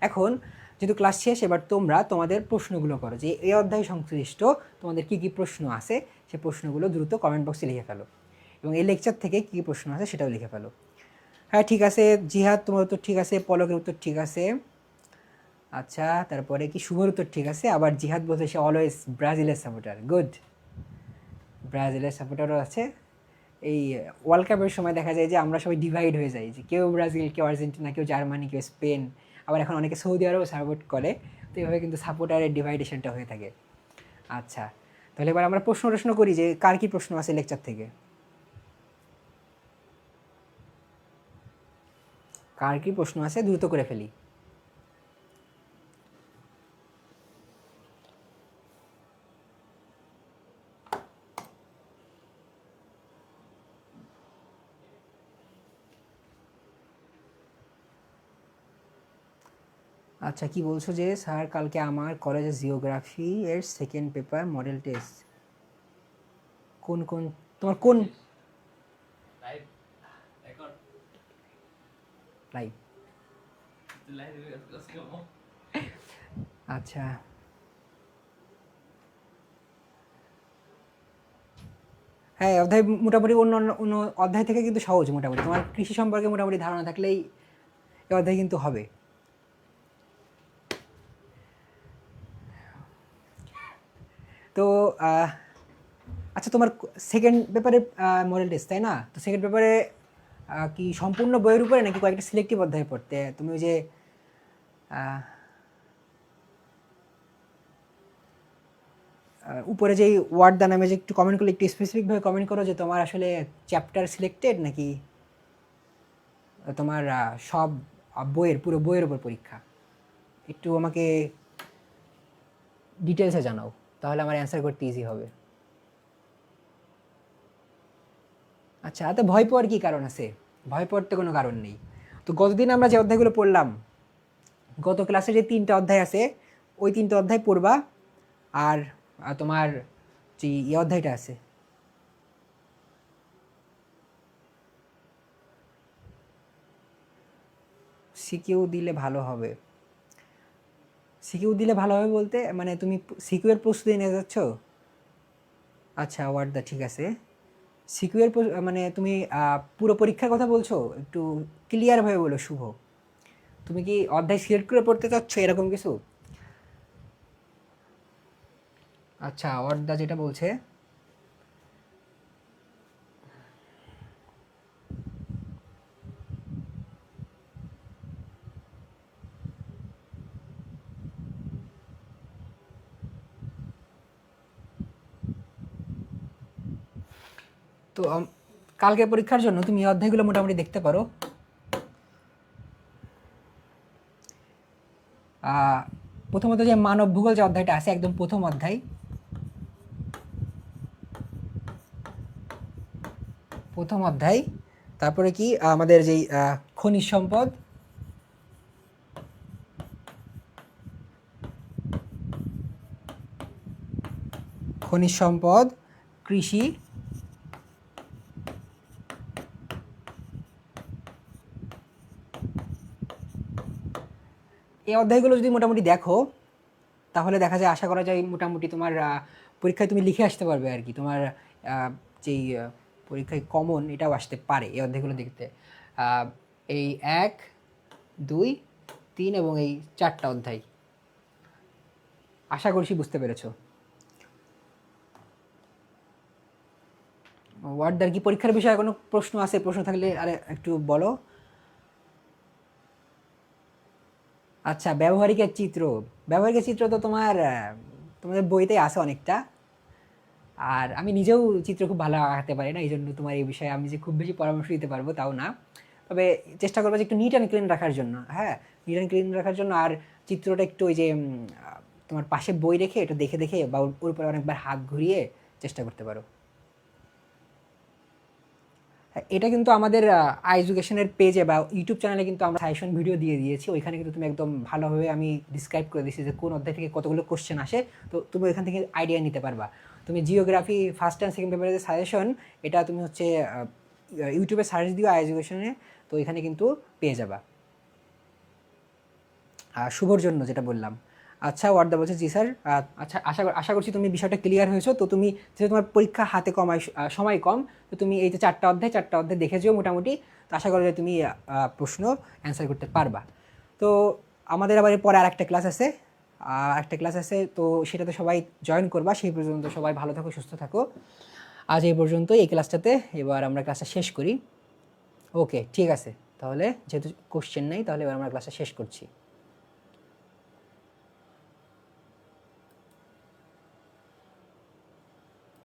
এখন যেহেতু ক্লাস শেষ, এবার তোমরা তোমাদের প্রশ্নগুলো করো যে এই অধ্যায় সংশ্লিষ্ট তোমাদের কী কী প্রশ্ন আছে, সে প্রশ্নগুলো দ্রুত কমেন্ট বক্সে লিখে ফেলো, এবং এই লেকচার থেকে কী কী প্রশ্ন আছে সেটাও লিখে ফেলো। হ্যাঁ ঠিক আছে, জিহাদ তোমার উত্তর ঠিক আছে, পলকের উত্তর ঠিক আছে। আচ্ছা, তারপরে কি শুভর উত্তর ঠিক আছে। আবার জিহাদ বলছে সে অলওয়েজ ব্রাজিলের সাপোর্টার। গুড, ব্রাজিলের সাপোর্টারও আছে। এই ওয়ার্ল্ড কাপের সময় দেখা যায় যে আমরা সবাই ডিভাইড হয়ে যাই, যে কেউ ব্রাজিল, কেউ আর্জেন্টিনা, কেউ জার্মানি, কেউ স্পেন, আবার এখন অনেকে সৌদি আরবও সাপোর্ট করে। তো এইভাবে কিন্তু সাপোর্টারের ডিভাইডেশনটা হয়ে থাকে। আচ্ছা, তাহলে এবার আমরা প্রশ্ন করি যে কার কী প্রশ্ন আছে লেকচার থেকে, কার কী প্রশ্ন আছে দ্রুত করে ফেলি। আচ্ছা, কি বলছো যে স্যার কালকে আমার কলেজে জিওগ্রাফি এর সেকেন্ড পেপার মডেল টেস্ট, কোন কোন তোমার কোন লাইভ? আচ্ছা, হ্যাঁ অধ্যায় মোটামুটি অন্য অধ্যায় থেকে কিন্তু সহজ। মোটামুটি তোমার কৃষি সম্পর্কে মোটামুটি ধারণা থাকলেই এই অধ্যায় কিন্তু হবে। তো আচ্ছা, তোমার সেকেন্ড পেপারে মডেল টেস্ট তাই না? তো সেকেন্ড পেপারে কি সম্পূর্ণ বইয়ের উপরে নাকি কয়েকটা সিলেক্টিভ অধ্যায় পড়তে তুমি ওই যে উপরে যেই ওয়ার্ড দা নামে যে একটু কমেন্ট করলে একটু স্পেসিফিকভাবে কমেন্ট করো যে তোমার আসলে চ্যাপ্টার সিলেক্টেড নাকি তোমার সব বইয়ের পুরো বইয়ের উপর পরীক্ষা, একটু আমাকে ডিটেলসে জানাও, তাহলে আমার অ্যান্সার করতে ইজি হবে। আচ্ছা, এত ভয় পাওয়ার কী কারণ আছে? ভয় পড়তে কোনো কারণ নেই। তো গতদিন আমরা যে অধ্যায়গুলো পড়লাম, গত ক্লাসে যে 3টা অধ্যায় আছে ওই 3টা অধ্যায় পড়বা। আর তোমার যে অধ্যায়টা আছে সিকিউ দিলে ভালো হবে। সিকিউ দিলে ভালো হবে বলতে মানে তুমি সিকিউর প্রস্তুতি নিয়ে যাচ্ছ? আচ্ছা, ওয়ার্ড দা ঠিক আছে। সিকিউর মানে তুমি পুরো পরীক্ষার কথা বলছো? একটু ক্লিয়ারভাবে বলো শুভ। তুমি কি অধ্যায় সিলেক্ট করে পড়তে চাচ্ছ এরকম কিছু? আচ্ছা, ওয়ার্ড দা যেটা বলছে তো কালকের পরীক্ষার জন্য তুমি এই অধ্যায়গুলো মোটামুটি দেখতে পারো। প্রথমত যে মানব ভূগোল যে অধ্যায়টা আছে একদম প্রথম অধ্যায়, তারপরে কি আমাদের যেই খনিজ সম্পদ, কৃষি, এই অধ্যায়গুলো যদি মোটামুটি দেখো তাহলে দেখা যায়, আশা করা যায় মোটামুটি তোমার পরীক্ষায় তুমি লিখে আসতে পারবে আর কি। তোমার যেই পরীক্ষায় কমন এটাও আসতে পারে এই অধ্যায়গুলো দেখতে। এই 1, 2, 3 এবং এই 4টা অধ্যায় আশা করছি বুঝতে পেরেছো। ওয়ার্ডদার কি পরীক্ষার বিষয়ে কোনো প্রশ্ন আছে? প্রশ্ন থাকলে আরে একটু বলো। আচ্ছা, ব্যবহারিকের চিত্র তো তোমাদের বইতেই আছে অনেকটা। আর আমি নিজেও চিত্র খুব ভালো আঁকতে পারি না, এই জন্য তোমার এই বিষয়ে আমি যে খুব বেশি পরামর্শ দিতে পারবো তাও না। তবে চেষ্টা করবো যে একটু নিট অ্যান্ড ক্লিন রাখার জন্য, হ্যাঁ, নিট অ্যান্ড ক্লিন রাখার জন্য। আর চিত্রটা একটু ওই যে তোমার পাশে বই রেখে একটু দেখে দেখে বা ওর উপরে অনেকবার হাত ঘুরিয়ে চেষ্টা করতে পারো। হ্যাঁ, এটা কিন্তু আমাদের এডুকেশনের পেজে বা ইউটিউব চ্যানেলে কিন্তু আমরা সাজেশন ভিডিও দিয়ে দিয়েছি, ওইখানে কিন্তু তুমি একদম ভালোভাবে আমি ডিসক্রাইব করে দিয়েছি যে কোন অধ্যায় থেকে কতগুলো কোশ্চেন আসে, তো তুমি ওইখান থেকে আইডিয়া নিতে পারবা। তুমি জিওগ্রাফি ফার্স্ট অ্যান্ড সেকেন্ড পেপারের যে সাজেশন, এটা তুমি হচ্ছে ইউটিউবে সার্চ দিও এডুকেশনে, তো এখানে কিন্তু পেয়ে যাবা। শুভর জন্য যেটা বললাম। আচ্ছা, ওয়ার্দা বলছে জি স্যার। আচ্ছা, আশা করছি তুমি বিষয়টা ক্লিয়ার হয়েছো। তো তুমি যেহেতু তোমার পরীক্ষা হাতে কম, সময় কম, তো তুমি এই যে চারটা অধ্যায় দেখে যেও মোটামুটি, তো আশা করি যে তুমি প্রশ্ন অ্যান্সার করতে পারবা। তো আমাদের আবার পরে আরেকটা ক্লাস আছে, তো সেটাতে সবাই জয়েন করবা। সেই পর্যন্ত সবাই ভালো থাকো, সুস্থ থাকো। আজ এই পর্যন্ত এই ক্লাসটাতে, এবার আমরা ক্লাসটা শেষ করি। ওকে, ঠিক আছে, তাহলে যেহেতু কোশ্চেন নেই, তাহলে এবার আমরা ক্লাসটা শেষ করছি।